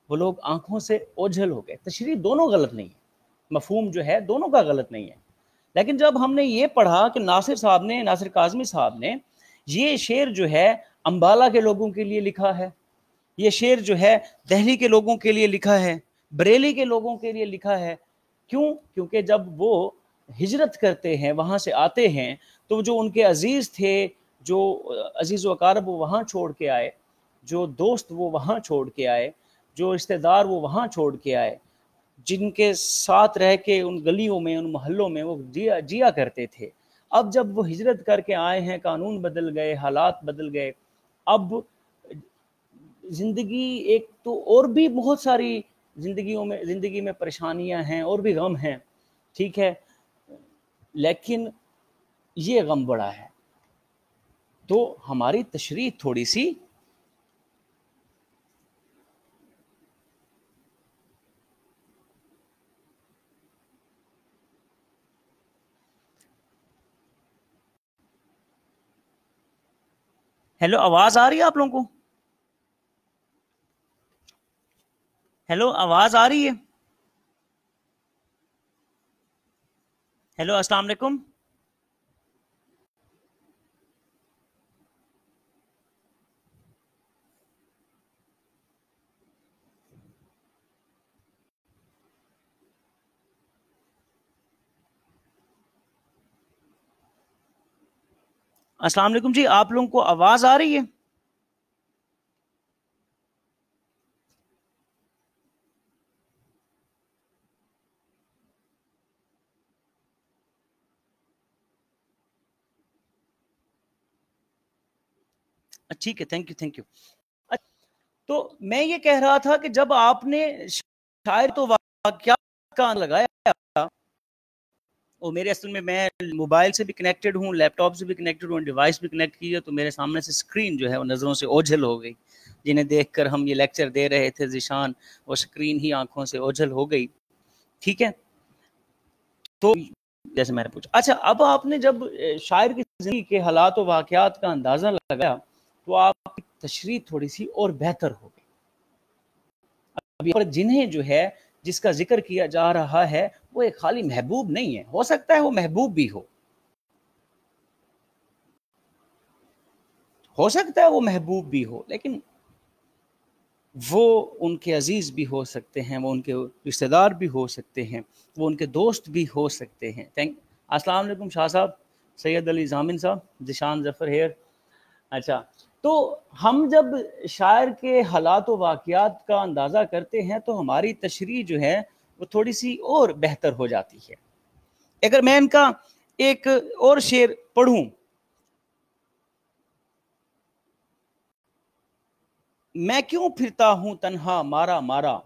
وہ لوگ آنکھوں سے اوجھل ہو گئے۔ تشریح دونوں غلط نہیں ہے، مفہوم جو ہے دونوں کا غلط نہیں ہے، لیکن جب ہم نے یہ پڑھا کہ ناصر کاظمی صاحب نے یہ شعر جو ہے امبالہ کے لوگوں کے لیے لکھا ہے، یہ شعر جو ہے دہلی کے لوگوں کے لیے لکھا ہے، بریلی کے لوگوں کے لیے لکھا ہے، کیونکہ جب وہ ہجرت کرتے ہیں، وہاں سے آتے ہیں، تو جو ان کے عزیز تھے، جو عزیز و اقارب وہ وہاں چھوڑ کے آئے، جو دوست وہ وہاں چھوڑ کے آئے، جو رشتہ دار وہ وہاں چھوڑ کے آئے، جن کے ساتھ رہ کے ان گلیوں میں، ان محلوں میں وہ جیا کرتے تھے، اب جب وہ ہجرت کر کے آئے ہیں، قانون بدل گئے، حالات بدل گئے، اب زندگی ایک تو اور بھی بہت ساری زندگی میں پریشانیاں ہیں، اور بھی غم ہیں، ٹھیک ہے، لیکن یہ غم بڑا ہے، تو ہماری تشریح تھوڑی سی ہیلو، آواز آ رہی ہے آپ لوگوں کو؟ ہیلو، آواز آ رہی ہے؟ ہیلو، السلام علیکم۔ السلام علیکم جی، آپ لوگوں کو آواز آ رہی ہے؟ ٹھیک ہے، تھینک یو۔ تو میں یہ کہہ رہا تھا کہ جب آپ نے شاعر تو واقعات کا لگایا، اور میرے اصل میں موبائل سے بھی کنیکٹڈ ہوں، لیپ ٹاپ سے بھی کنیکٹڈ ہوں، ڈیوائس بھی کنیکٹ کی ہے، تو میرے سامنے سے اسکرین جو ہے وہ نظروں سے اوجھل ہو گئی، جنہیں دیکھ کر ہم یہ لیکچر دے رہے تھے ذیشان، وہ اسکرین ہی آنکھوں سے اوجھل ہو گئی، ٹھیک ہے۔ تو جیسے میں نے پوچھا، اچھا، اب آپ نے جب شاعر کی زندگی کے حالات و واقعات کا اندازہ لگایا، تو آپ کی تشریح تھوڑی سی اور بہتر ہو گئی۔ اب جنہیں جو ہے جس کا ذکر کیا جا رہا ہے، وہ ایک خالی محبوب نہیں ہے، ہو سکتا ہے وہ محبوب بھی ہو سکتا ہے وہ محبوب بھی ہو، لیکن وہ ان کے عزیز بھی ہو سکتے ہیں، وہ ان کے رشتہ دار بھی ہو سکتے ہیں، وہ ان کے دوست بھی ہو سکتے ہیں۔ السلام علیکم شاہ صاحب، سید علی ضامن صاحب، ذیشان ظفر ہیئر۔ اچھا، تو ہم جب شاعر کے حالات و واقعات کا اندازہ کرتے ہیں تو ہماری تشریح جو ہے وہ تھوڑی سی اور بہتر ہو جاتی ہے۔ اگر میں ان کا ایک اور شعر پڑھوں، میں کیوں پھرتا ہوں تنہا مارا مارا،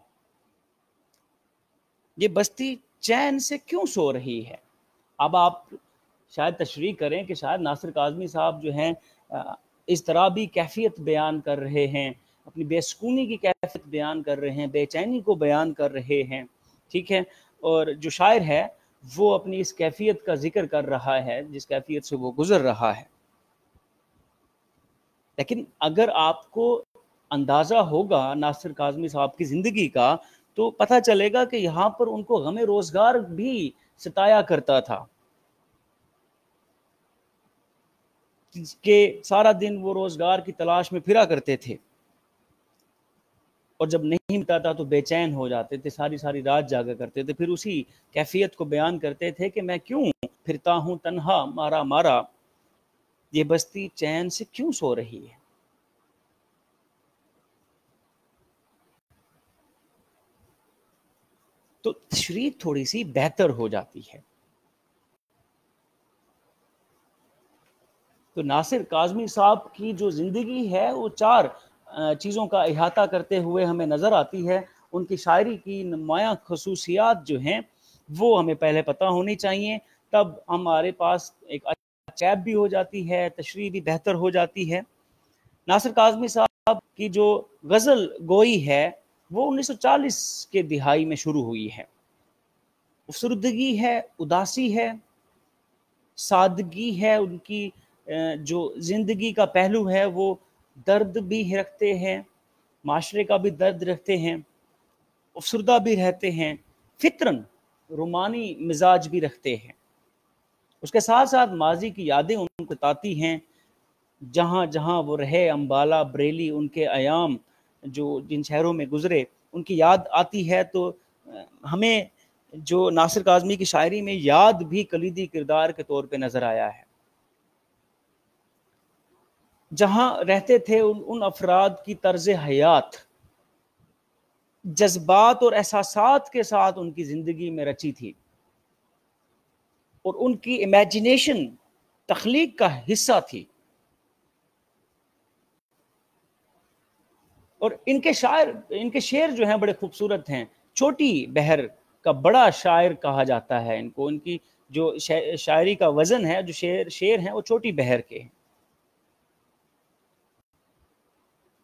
یہ بستی چین سے کیوں سو رہی ہے۔ اب آپ شاید تشریح کریں کہ شاید ناصر کاظمی صاحب جو ہیں اس طرح بھی کیفیت بیان کر رہے ہیں، اپنی بے سکونی کی کیفیت بیان کر رہے ہیں، بے چینی کو بیان کر رہے ہیں، ٹھیک ہے، اور جو شاعر ہے وہ اپنی اس کیفیت کا ذکر کر رہا ہے جس کیفیت سے وہ گزر رہا ہے۔ لیکن اگر آپ کو اندازہ ہوگا ناصر کاظمی صاحب کی زندگی کا تو پتہ چلے گا کہ یہاں پر ان کو غم روزگار بھی ستایا کرتا تھا، کہ سارا دن وہ روزگار کی تلاش میں پھرا کرتے تھے، اور جب نہیں ملتا تھا تو بے چین ہو جاتے تھے، ساری ساری رات جاگا کرتے تھے، پھر اسی کیفیت کو بیان کرتے تھے کہ میں کیوں پھرتا ہوں تنہا مارا مارا، یہ بستی چین سے کیوں سو رہی ہے۔ تو تشریح تھوڑی سی بہتر ہو جاتی ہے۔ تو ناصر کاظمی صاحب کی جو زندگی ہے وہ چار چیزوں کا احاطہ کرتے ہوئے ہمیں نظر آتی ہے۔ ان کی شاعری کی نمایاں خصوصیات جو ہیں وہ ہمیں پہلے پتہ ہونی چاہیے، تب ہمارے پاس ایک چیپ بھی ہو جاتی ہے، تشریح بھی بہتر ہو جاتی ہے۔ ناصر کاظمی صاحب کی جو غزل گوئی ہے وہ 1940 کے دہائی میں شروع ہوئی ہے۔ افسردگی ہے، اداسی ہے، سادگی ہے، ان کی جو زندگی کا پہلو ہے وہ درد بھی رکھتے ہیں، معاشرے کا بھی درد رکھتے ہیں، افسردہ بھی رہتے ہیں، فطرن رومانی مزاج بھی رکھتے ہیں۔ اس کے ساتھ ساتھ ماضی کی یادیں ان کو تاتی ہیں، جہاں جہاں وہ رہے، امبالہ، بریلی، ان کے ایام جو جن شہروں میں گزرے ان کی یاد آتی ہے۔ تو ہمیں جو ناصر کاظمی کی شاعری میں یاد بھی کلیدی کردار کے طور پہ نظر آیا ہے۔ جہاں رہتے تھے ان افراد کی طرز حیات جذبات اور احساسات کے ساتھ ان کی زندگی میں رچی تھی، اور ان کی امیجنیشن تخلیق کا حصہ تھی، اور ان کے شعر جو ہیں بڑے خوبصورت ہیں۔ چھوٹی بحر کا بڑا شاعر کہا جاتا ہے ان کو، ان کی جو شاعری کا وزن ہے، جو شعر ہیں وہ چھوٹی بحر کے ہیں۔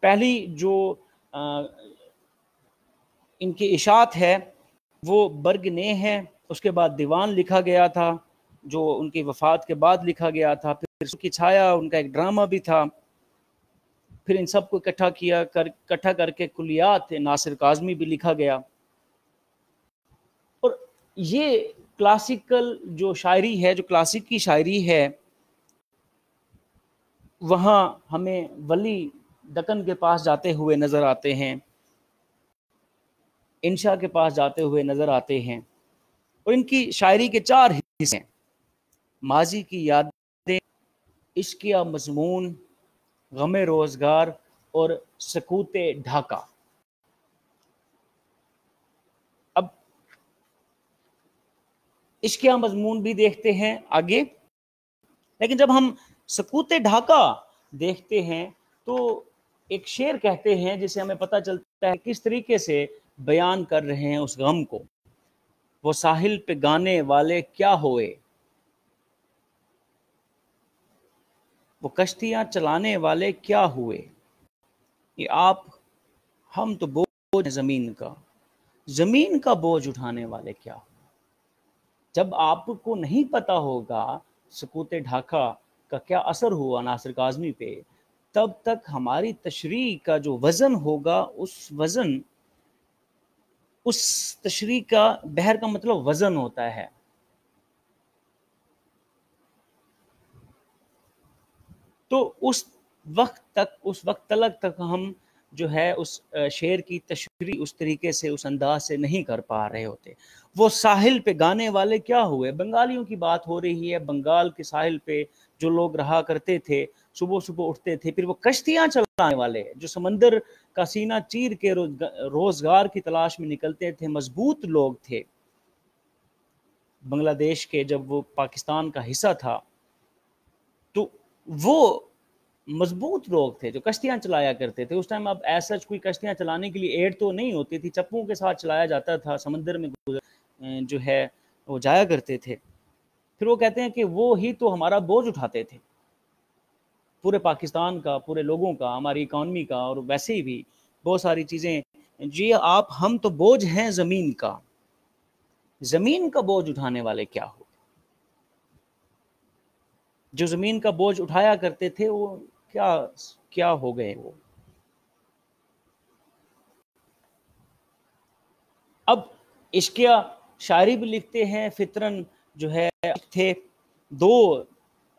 پہلی جو ان کی اشاعت ہے وہ برگ نے ہے، اس کے بعد دیوان لکھا گیا تھا جو ان کی وفات کے بعد لکھا گیا تھا، پھر اس کی چھایا ان کا ایک ڈرامہ بھی تھا، پھر ان سب کو اکٹھا کر کے کلیات ناصر کاظمی بھی لکھا گیا۔ اور یہ کلاسیکل جو شاعری ہے، جو کلاسیکی شاعری ہے، وہاں ہمیں ولی دکن کے پاس جاتے ہوئے نظر آتے ہیں، انشا کے پاس جاتے ہوئے نظر آتے ہیں، اور ان کی شاعری کے چار حصے ہیں: ماضی کی یادیں، عشقیہ مضمون، غم روزگار اور سکوت ڈھاکہ۔ اب عشقیہ مضمون بھی دیکھتے ہیں آگے، لیکن جب ہم سکوت ڈھاکہ دیکھتے ہیں تو ایک شعر کہتے ہیں جسے ہمیں پتہ چلتا ہے کس طریقے سے بیان کر رہے ہیں اس غم کو۔ وہ ساحل پہ گانے والے کیا ہوئے، وہ کشتیاں چلانے والے کیا ہوئے، یہ آپ ہم تو بوجھ زمین کا بوجھ اٹھانے والے کیا ہوئے۔ جب آپ کو نہیں پتا ہوگا سکوت ڈھاکہ کا کیا اثر ہوا ناصر کاظمی پہ، تب تک ہماری تشریح کا جو وزن ہوگا اس تشریح کا بحر کا مطلب وزن ہوتا ہے۔ تو اس وقت تک ہم جو ہے اس شعر کی تشریح اس طریقے سے، اس انداز سے نہیں کر پا رہے ہوتے۔ وہ ساحل پہ گانے والے کیا ہوئے، بنگالیوں کی بات ہو رہی ہے، بنگال کے ساحل پہ جو لوگ رہا کرتے تھے، صبح صبح اٹھتے تھے، پھر وہ کشتیاں چلانے والے جو سمندر کا سینہ چیر کے روزگار کی تلاش میں نکلتے تھے، مضبوط لوگ تھے بنگلہ دیش کے، جب وہ پاکستان کا حصہ تھا تو وہ مضبوط لوگ تھے جو کشتیاں چلایا کرتے تھے۔ اس ٹائم اب ایسا کوئی کشتیاں چلانے کے لیے ایڈ تو نہیں ہوتی تھی، چپوں کے ساتھ چلایا جاتا تھا، سمندر میں جو ہے وہ جایا کرتے تھے۔ پھر وہ کہتے ہیں کہ وہ ہی تو ہمارا بوجھ اٹھاتے تھے، پورے پاکستان کا، پورے لوگوں کا، ہماری اکانومی کا، اور ویسے ہی بھی بہت ساری چیزیں. جی آپ، ہم تو بوجھ ہیں زمین کا، زمین کا بوجھ اٹھانے والے کیا ہو؟ جو زمین کا بوجھ اٹھایا کرتے تھے وہ کیا کیا ہو گئے وہ؟ اب عشقیہ شاعری بھی لکھتے ہیں، فطرن جو ہے تھے دو،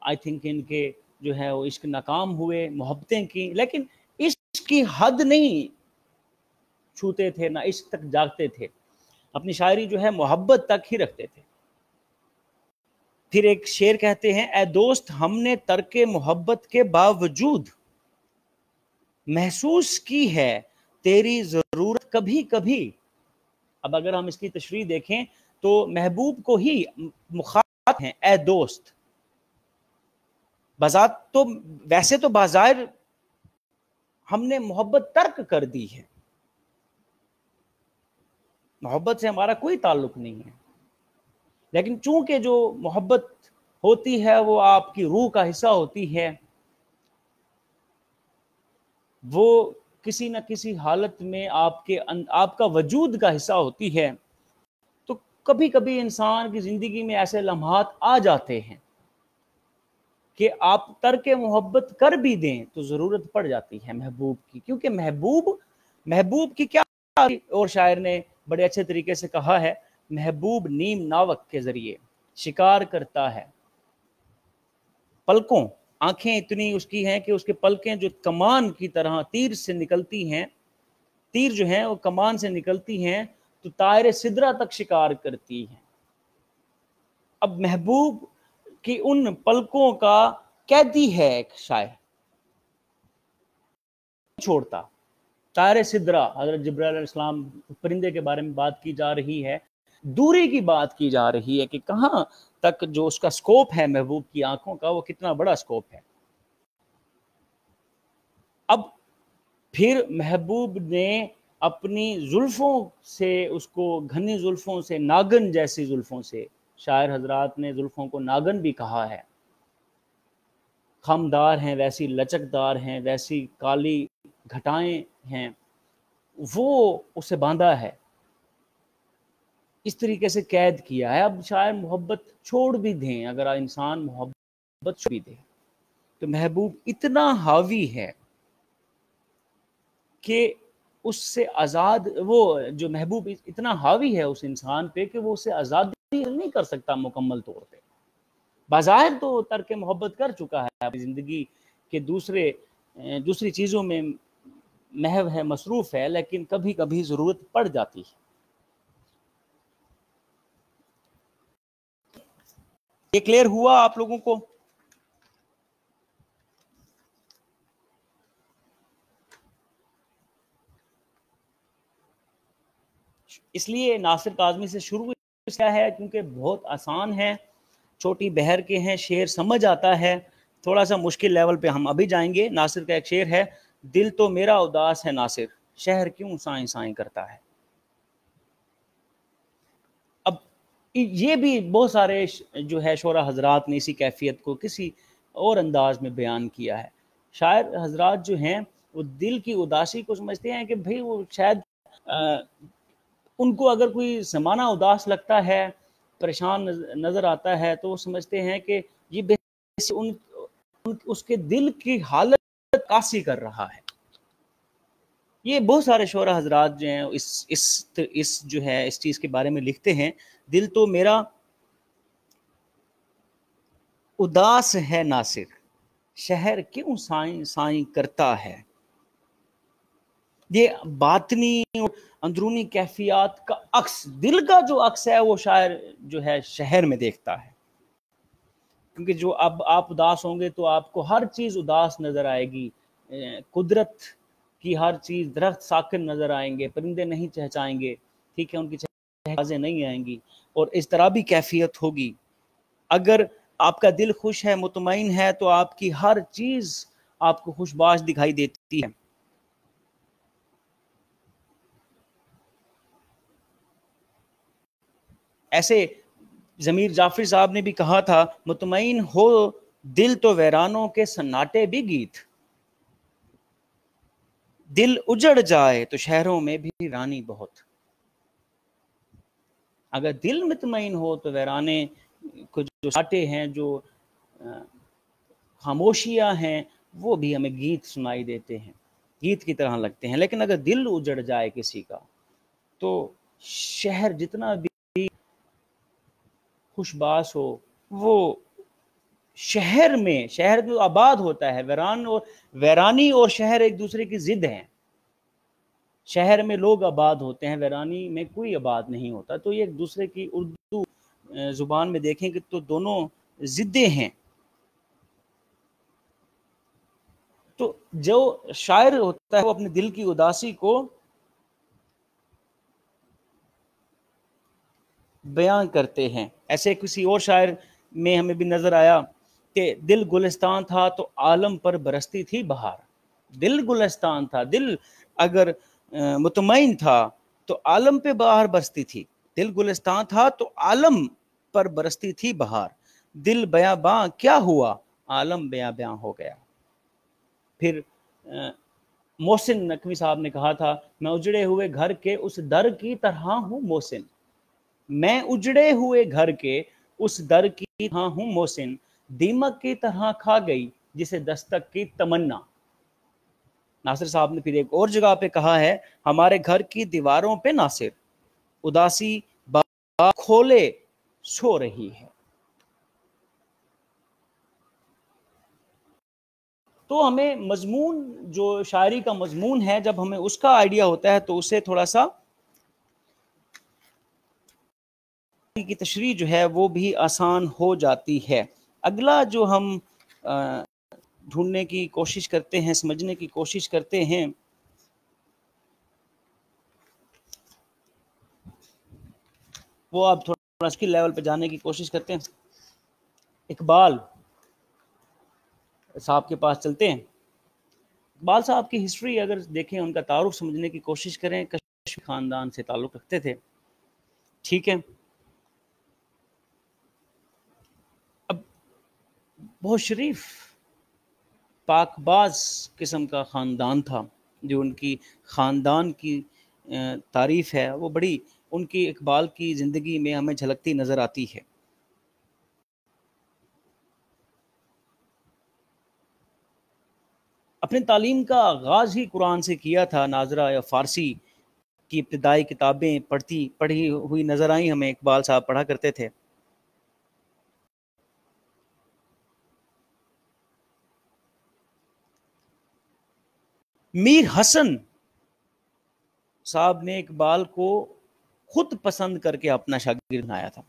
آئی تھنک ان کے جو ہے وہ عشق ناکام ہوئے، محبتیں کی، لیکن عشق کی حد نہیں چھوتے تھے، نہ عشق تک جاگتے تھے، اپنی شاعری جو ہے محبت تک ہی رکھتے تھے. پھر ایک شعر کہتے ہیں، اے دوست ہم نے ترک محبت کے باوجود محسوس کی ہے تیری ضرورت کبھی کبھی. اب اگر ہم اس کی تشریح دیکھیں تو محبوب کو ہی مخاطب ہیں اے دوست، بذات تو ویسے تو بظاہر ہم نے محبت ترک کر دی ہے، محبت سے ہمارا کوئی تعلق نہیں ہے، لیکن چونکہ جو محبت ہوتی ہے وہ آپ کی روح کا حصہ ہوتی ہے، وہ کسی نہ کسی حالت میں آپ کا وجود کا حصہ ہوتی ہے. تو کبھی کبھی انسان کی زندگی میں ایسے لمحات آ جاتے ہیں کہ آپ ترک محبت کر بھی دیں تو ضرورت پڑ جاتی ہے محبوب کی، کیونکہ محبوب کی کیا، اور شاعر نے بڑے اچھے طریقے سے کہا ہے، محبوب نیم ناوک کے ذریعے شکار کرتا ہے پلکوں، آنکھیں اتنی اس کی ہیں کہ اس کے پلکیں جو کمان کی طرح تیر سے نکلتی ہیں، تیر جو ہیں وہ کمان سے نکلتی ہیں تو طائر سدرہ تک شکار کرتی ہیں. اب محبوب کی ان پلکوں کا قیدی ہے ایک شاعر، چھوڑتا. طائر سدرہ، حضرت جبرائیل علیہ السلام پرندے کے بارے میں بات کی جا رہی ہے، دوری کی بات کی جا رہی ہے کہ کہاں تک جو اس کا سکوپ ہے محبوب کی آنکھوں کا، وہ کتنا بڑا سکوپ ہے. اب پھر محبوب نے اپنی زلفوں سے، اس کو گھنی زلفوں سے، ناگن جیسی زلفوں سے، شاعر حضرات نے زلفوں کو ناگن بھی کہا ہے، خمدار ہیں، ویسی لچکدار ہیں، ویسی کالی گھٹائیں ہیں، وہ اسے باندھا ہے، اس طریقے سے قید کیا ہے. اب شاعر محبت چھوڑ بھی دیں، اگر انسان محبت چھوڑ بھی دے تو محبوب اتنا حاوی ہے کہ اس سے آزاد، وہ جو محبوب اتنا حاوی ہے اس انسان پہ کہ وہ اسے آزادی نہیں کر سکتا مکمل طور پہ. بظاہر تو ترک محبت کر چکا ہے، اپنی زندگی کے دوسری چیزوں میں محو ہے، مصروف ہے، لیکن کبھی کبھی ضرورت پڑ جاتی ہے. یہ کلیئر ہوا آپ لوگوں کو؟ اس لیے ناصر کاظمی سے شروع کیا ہے کیونکہ بہت آسان ہے، چھوٹی بہر کے ہیں، شعر سمجھ آتا ہے. تھوڑا سا مشکل لیول پہ ہم ابھی جائیں گے. ناصر کا ایک شعر ہے، دل تو میرا اداس ہے ناصر، شہر کیوں سائیں سائیں کرتا ہے. اب یہ بھی بہت سارے جو ہے شعراء حضرات نے اسی کیفیت کو کسی اور انداز میں بیان کیا ہے. شاعر حضرات جو ہیں وہ دل کی اداسی کو سمجھتے ہیں کہ بھئی وہ شاید ان کو اگر کوئی زمانہ اداس لگتا ہے، پریشان نظر آتا ہے، تو وہ سمجھتے ہیں کہ یہ اس کے دل کی حالت عکاسی کر رہا ہے. یہ بہت سارے شعراء حضرات جو ہیں اس جو ہے اس چیز کے بارے میں لکھتے ہیں، دل تو میرا اداس ہے ناصر، شہر کیوں سائیں سائیں کرتا ہے. یہ باطنی اندرونی کیفیات کا عکس، دل کا جو عکس ہے وہ شاعر جو ہے شہر میں دیکھتا ہے. کیونکہ جو اب آپ اداس ہوں گے تو آپ کو ہر چیز اداس نظر آئے گی، قدرت کی ہر چیز، درخت ساکن نظر آئیں گے، پرندے نہیں چہچائیں گے، ٹھیک ہے، ان کی چہچائیں نہیں آئیں گی، اور اضطرابی کیفیت ہوگی. اگر آپ کا دل خوش ہے، مطمئن ہے، تو آپ کی ہر چیز آپ کو خوش باش دکھائی دیتی ہے. ایسے ضمیر جعفری صاحب نے بھی کہا تھا مطمئن ہو دل تو ویرانوں کے سناٹے بھی گیت، دل اجڑ جائے تو شہروں میں بھی رانی بہت۔ اگر دل مطمئن ہو تو ویرانے کو جو سناٹے ہیں، جو خاموشیاں ہیں، وہ بھی ہمیں گیت سنائی دیتے ہیں، گیت کی طرح لگتے ہیں۔ لیکن اگر دل اجڑ جائے کسی کا تو شہر جتنا بھی خوش باس ہو، وہ شہر میں آباد ہوتا ہے، ویرانی اور شہر ایک دوسرے کی ضد ہیں۔ شہر میں لوگ آباد ہوتے ہیں، ویرانی میں کوئی آباد نہیں ہوتا، تو یہ ایک دوسرے کی اردو زبان میں دیکھیں کہ تو دونوں ضدیں ہیں۔ تو جو شاعر ہوتا ہے وہ اپنے دل کی اداسی کو بیان کرتے ہیں۔ ایسے کسی اور شاعر میں ہمیں بھی نظر آیا کہ دل گلستان تھا تو عالم پر برستی تھی بہار۔ دل گلستان تھا، دل اگر مطمئن تھا تو عالم پہ بہار برستی تھی۔ دل گلستان تھا تو عالم پر برستی تھی بہار، دل بیاباں کیا ہوا عالم بیاباں ہو گیا۔ پھر محسن نقوی صاحب نے کہا تھا میں اجڑے ہوئے گھر کے اس در کی طرح ہوں محسن، میں اجڑے ہوئے گھر کے اس در کی طرح ہوں محسن، دیمک کی طرح کھا گئی جسے دستک کی تمنا۔ ناصر صاحب نے پھر ایک اور جگہ پہ کہا ہے ہمارے گھر کی دیواروں پہ ناصر اداسی باب کھولے سو رہی ہے۔ تو ہمیں مضمون، جو شاعری کا مضمون ہے، جب ہمیں اس کا آئیڈیا ہوتا ہے تو اسے تھوڑا سا کی تشریح جو ہے وہ بھی آسان ہو جاتی ہے۔ اگلا جو ہم ڈھونڈنے کی کوشش کرتے ہیں، سمجھنے کی کوشش کرتے ہیں، وہ آپ تھوڑا اسکل لیول پہ جانے کی کوشش کرتے ہیں۔ اقبال صاحب کے پاس چلتے ہیں۔ اقبال صاحب کی ہسٹری اگر دیکھیں، ان کا تعارف سمجھنے کی کوشش کریں، کشمیری خاندان سے تعلق رکھتے تھے، ٹھیک ہے۔ اب بہت شریف پاک باز قسم کا خاندان تھا، جو ان کی خاندان کی تعریف ہے وہ بڑی ان کی اقبال کی زندگی میں ہمیں جھلکتی نظر آتی ہے۔ اپنی تعلیم کا آغاز ہی قرآن سے کیا تھا۔ ناظرہ یا فارسی کی ابتدائی کتابیں پڑھی ہوئی نظر آئیں ہمیں، اقبال صاحب پڑھا کرتے تھے۔ میر حسن صاحب نے اقبال کو خود پسند کر کے اپنا شاگرد بنایا تھا۔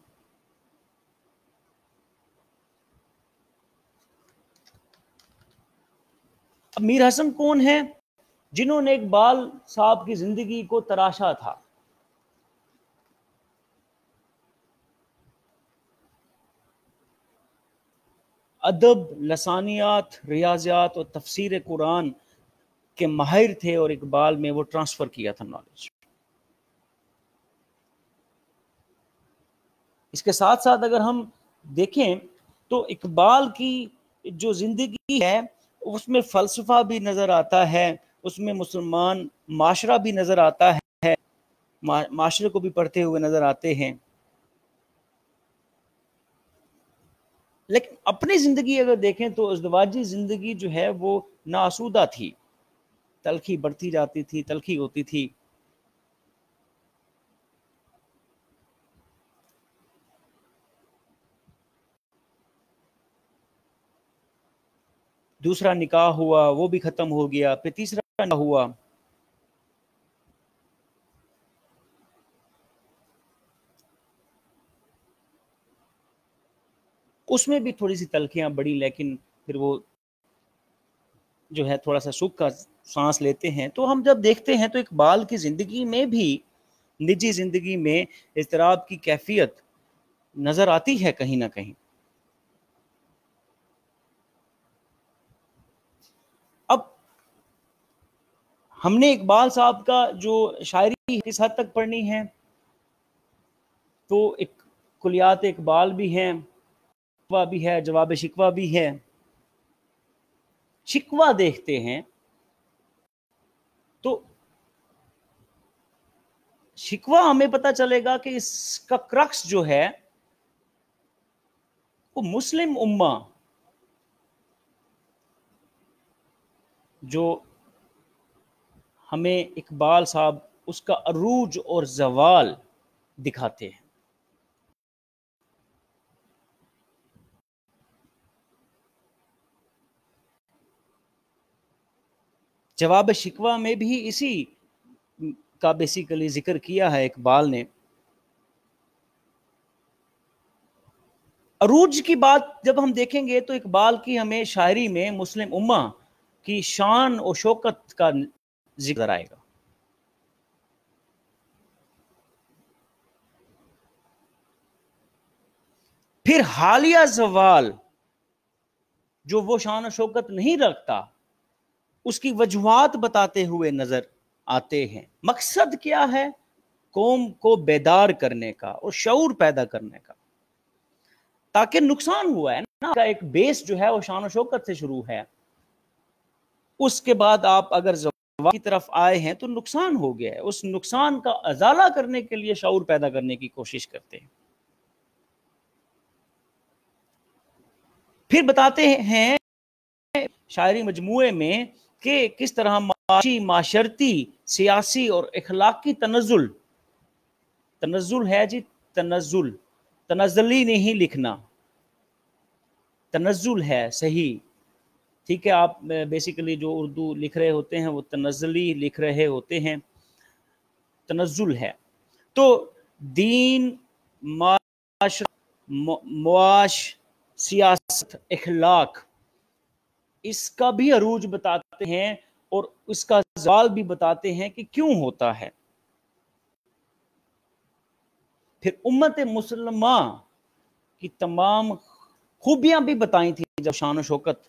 اب میر حسن کون ہیں؟ جنہوں نے اقبال صاحب کی زندگی کو تراشا تھا۔ ادب، لسانیات، ریاضیات اور تفسیر قرآن کے ماہر تھے، اور اقبال میں وہ ٹرانسفر کیا تھا نالج۔ اس کے ساتھ ساتھ اگر ہم دیکھیں تو اقبال کی جو زندگی ہے اس میں فلسفہ بھی نظر آتا ہے، اس میں مسلمان معاشرہ بھی نظر آتا ہے، معاشرے کو بھی پڑھتے ہوئے نظر آتے ہیں۔ لیکن اپنی زندگی اگر دیکھیں تو ازدواجی زندگی جو ہے وہ ناسودہ تھی، تلخی بڑھتی جاتی تھی، تلخی ہوتی تھی۔ دوسرا نکاح ہوا، وہ بھی ختم ہو گیا، پھر تیسرا نکاح ہوا، اس میں بھی تھوڑی سی تلخیاں بڑھی، لیکن پھر وہ جو ہے تھوڑا سا سکھ کا سانس لیتے ہیں۔ تو ہم جب دیکھتے ہیں تو اقبال کی زندگی میں بھی، نجی زندگی میں اضطراب کی کیفیت نظر آتی ہے کہیں نہ کہیں۔ اب ہم نے اقبال صاحب کا جو شاعری کس حد تک پڑھنی ہے، تو ایک کلیات اقبال بھی ہیں، شکوہ بھی ہے، جواب شکوہ بھی ہے۔ شکوہ دیکھتے ہیں تو شکوہ ہمیں پتہ چلے گا کہ اس کا کرکس جو ہے وہ مسلم امہ جو ہمیں اقبال صاحب اس کا عروج اور زوال دکھاتے ہیں۔ جواب شکوہ میں بھی اسی کا بیسیکلی ذکر کیا ہے اقبال نے۔ عروج کی بات جب ہم دیکھیں گے تو اقبال کی ہمیں شاعری میں مسلم امہ کی شان و شوکت کا ذکر آئے گا۔ پھر حالیہ زوال جو وہ شان و شوکت نہیں رکھتا اس کی وجوہات بتاتے ہوئے نظر آتے ہیں۔ مقصد کیا ہے؟ قوم کو بیدار کرنے کا اور شعور پیدا کرنے کا، تاکہ نقصان ہوا ہے نا کا ایک بیس جو ہے وہ شان و شوکت سے شروع ہے، اس کے بعد آپ اگر زوال کی طرف آئے ہیں تو نقصان ہو گیا ہے، اس نقصان کا ازالہ کرنے کے لیے شعور پیدا کرنے کی کوشش کرتے ہیں۔ پھر بتاتے ہیں شاعری مجموعے میں کہ کس طرح معاشی، معاشرتی، سیاسی اور اخلاقی تنزل ہے جی، تنزلی نہیں لکھنا، تنزل ہے صحیح، ٹھیک ہے، آپ بیسیکلی جو اردو لکھ رہے ہوتے ہیں وہ تنزلی لکھ رہے ہوتے ہیں، تنزل ہے۔ تو دین، معاش، سیاست، اخلاق، اس کا بھی عروج بتاتے ہیں اور اس کا زوال بھی بتاتے ہیں کہ کیوں ہوتا ہے۔ پھر امت مسلمہ کی تمام خوبیاں بھی بتائیں تھیں جب شان و شوکت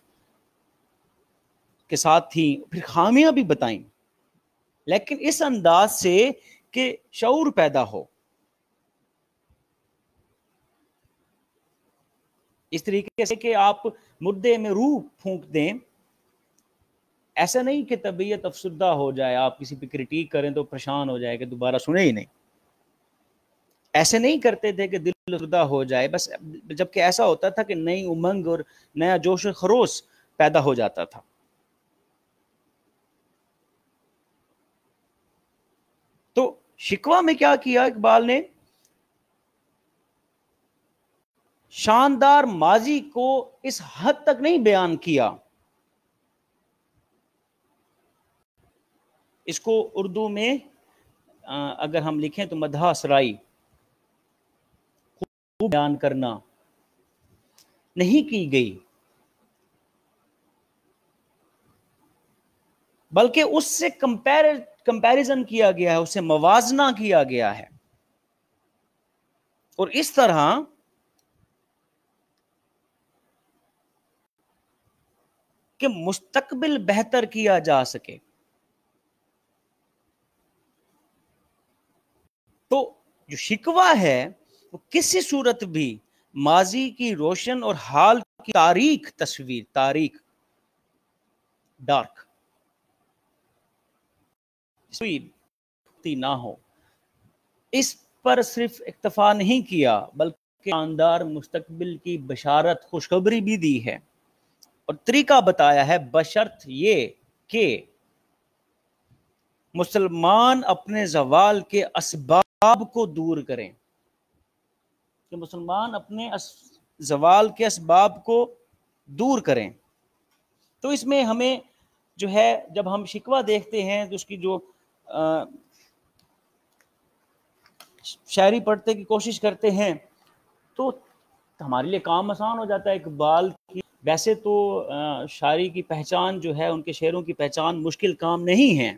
کے ساتھ تھیں، پھر خامیاں بھی بتائیں، لیکن اس انداز سے کہ شعور پیدا ہو، اس طریقے سے کہ آپ مردے میں روح پھونک دیں، ایسا نہیں کہ طبیعت افسردہ ہو جائے، آپ کسی پہ کرٹیک کریں تو پریشان ہو جائے کہ دوبارہ سنے ہی نہیں، ایسے نہیں کرتے تھے کہ دل افسردہ ہو جائے، بس جبکہ ایسا ہوتا تھا کہ نئی امنگ اور نیا جوش و خروش پیدا ہو جاتا تھا۔ تو شکوہ میں کیا کیا اقبال نے؟ شاندار ماضی کو اس حد تک نہیں بیان کیا، اس کو اردو میں اگر ہم لکھیں تو مدح سرائی، خوب بیان کرنا نہیں کی گئی، بلکہ اس سے کمپیریزن کیا گیا ہے، اس سے موازنہ کیا گیا ہے، اور اس طرح کہ مستقبل بہتر کیا جا سکے۔ تو جو شکوہ ہے وہ کسی صورت بھی ماضی کی روشن اور حال کی تاریک تصویر، تاریک، ڈارک نہ ہو، اس پر صرف اکتفا نہیں کیا بلکہ شاندار مستقبل کی بشارت، خوشخبری بھی دی ہے، اور طریقہ بتایا ہے، بشرط یہ کہ مسلمان اپنے زوال کے اسباب کو دور کریں، کہ مسلمان اپنے زوال کے اسباب کو دور کریں۔ تو اس میں ہمیں جو ہے جب ہم شکوہ دیکھتے ہیں تو اس کی جو شاعری پڑھنے کی کوشش کرتے ہیں تو ہمارے لیے کام آسان ہو جاتا ہے۔ اقبال کی ویسے تو شاعری کی پہچان جو ہے، ان کے شعروں کی پہچان مشکل کام نہیں ہے۔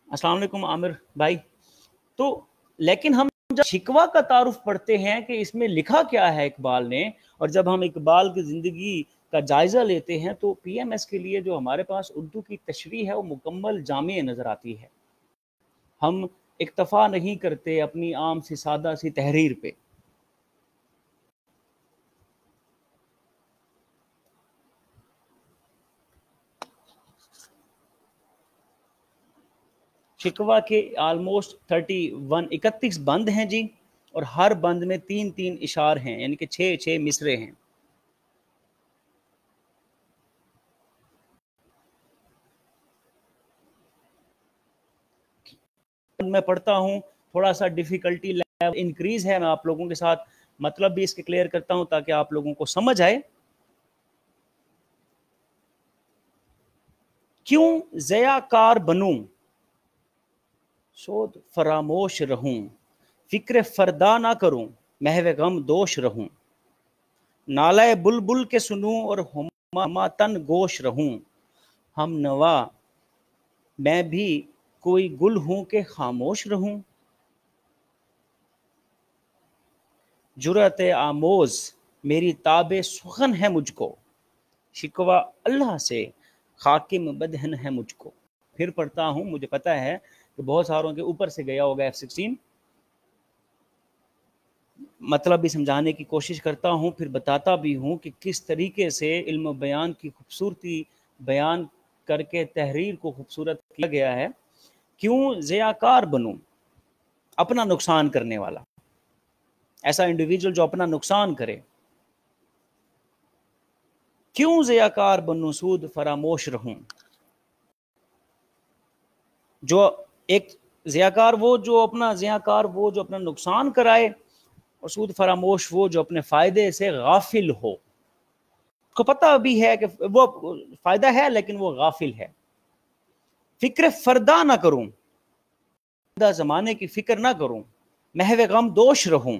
السلام علیکم عامر بھائی۔ تو لیکن ہم جب شکوہ کا تعارف پڑھتے ہیں کہ اس میں لکھا کیا ہے اقبال نے، اور جب ہم اقبال کی زندگی کا جائزہ لیتے ہیں تو پی ایم ایس کے لیے جو ہمارے پاس اردو کی تشریح ہے وہ مکمل جامع نظر آتی ہے۔ ہم اکتفا نہیں کرتے اپنی عام سی سادہ سی تحریر پہ. شکوہ کے آلموسٹ 31 بند ہیں جی، اور ہر بند میں 3 اشعار ہیں، یعنی کہ 6 مصرے ہیں. میں پڑھتا ہوں، تھوڑا سا ڈیفیکلٹی لیول انکریز ہے، میں آپ لوگوں کے ساتھ مطلب بھی اس کے کلیئر کرتا ہوں تاکہ آپ لوگوں کو سمجھ آئے. کیوں ضیاء کار بنوں، سود فراموش رہوں، فکر فردا نہ کروں، محو غم دوش رہوں، نالہ بلبل کے سنوں اور ہما تن گوش رہوں، ہم نوا میں بھی کوئی گل ہوں کہ خاموش رہوں، جرأت آموز میری تاب سخن ہے مجھ کو، شکوہ اللہ سے حاکم بدہن ہے مجھ کو. پھر پڑھتا ہوں، مجھے پتا ہے کہ بہت ساروں کے اوپر سے گیا ہوگا F16، مطلب بھی سمجھانے کی کوشش کرتا ہوں، پھر بتاتا بھی ہوں کہ کس طریقے سے علم و بیان کی خوبصورتی بیان کر کے تحریر کو خوبصورت کیا گیا ہے. کیوں ضیاء کار بنوں، اپنا نقصان کرنے والا، ایسا انڈیویجول جو اپنا نقصان کرے. کیوں ضیاء کار بنوں، سود فراموش رہوں. جو ایک ضیاء کار وہ جو اپنا نقصان کرائے، اور سود فراموش وہ جو اپنے فائدے سے غافل ہو. اس کو پتہ بھی ہے کہ وہ فائدہ ہے لیکن وہ غافل ہے. فکر فردا نہ کروں، زمانے کی فکر نہ کروں، محو غم دوش رہوں،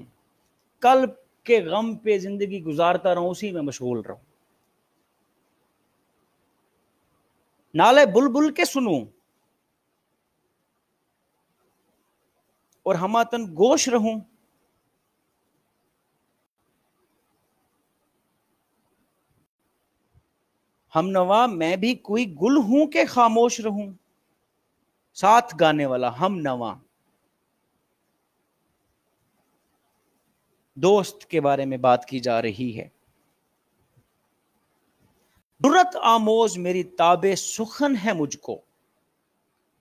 کل کے غم پہ زندگی گزارتا رہوں، اسی میں مشغول رہوں. نالے بلبل کے سنوں اور ہماتن گوش رہوں، ہم نوا میں بھی کوئی گل ہوں کہ خاموش رہوں. ساتھ گانے والا ہم نوا، دوست کے بارے میں بات کی جا رہی ہے. جرأت آموز میری تاب سخن ہے مجھ کو،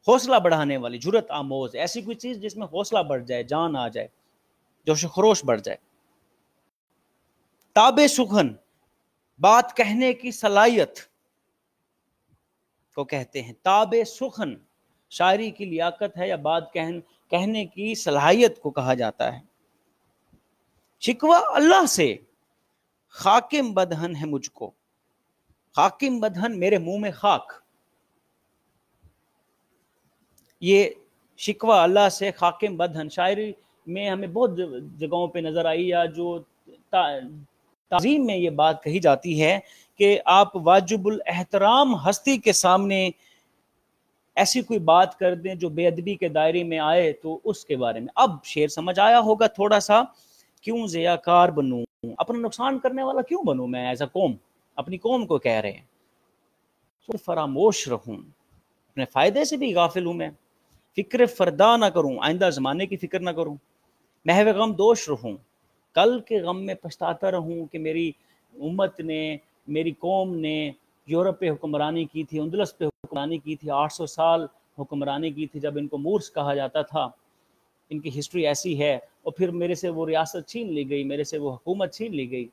حوصلہ بڑھانے والی. جرأت آموز ایسی کوئی چیز جس میں حوصلہ بڑھ جائے، جان آ جائے، جوش و خروش بڑھ جائے. تاب سخن بات کہنے کی صلاحیت کو کہتے ہیں. تاب سخن شاعری کی لیاقت ہے یا بات کہنے کی صلاحیت کو کہا جاتا ہے. شکوہ اللہ سے حاکم بدہن ہے مجھ کو. حاکم بدہن میرے منہ میں خاک، یہ شکوہ اللہ سے حاکم بدہن شاعری میں ہمیں بہت جگہوں پہ نظر آئی، یا جو تعظیم میں یہ بات کہی جاتی ہے کہ آپ واجب الاحترام ہستی کے سامنے ایسی کوئی بات کر دیں جو بے ادبی کے دائرے میں آئے تو اس کے بارے میں. اب شعر سمجھ آیا ہوگا تھوڑا سا. کیوں ضیاء کار بنوں، اپنا نقصان کرنے والا کیوں بنوں میں ایز اے قوم، اپنی قوم کو کہہ رہے ہیں. سود فراموش رہوں، اپنے فائدے سے بھی غافل ہوں میں. فکر فردا نہ کروں، آئندہ زمانے کی فکر نہ کروں. محو غم دوش رہوں، کل کے غم میں پچھتاتا رہوں کہ میری امت نے، میری قوم نے یورپ پہ حکمرانی کی تھی، اندلس پہ حکمرانی کی تھی، 800 سال حکمرانی کی تھی جب ان کو مورس کہا جاتا تھا. ان کی ہسٹری ایسی ہے، اور پھر میرے سے وہ ریاست چھین لی گئی، میرے سے وہ حکومت چھین لی گئی.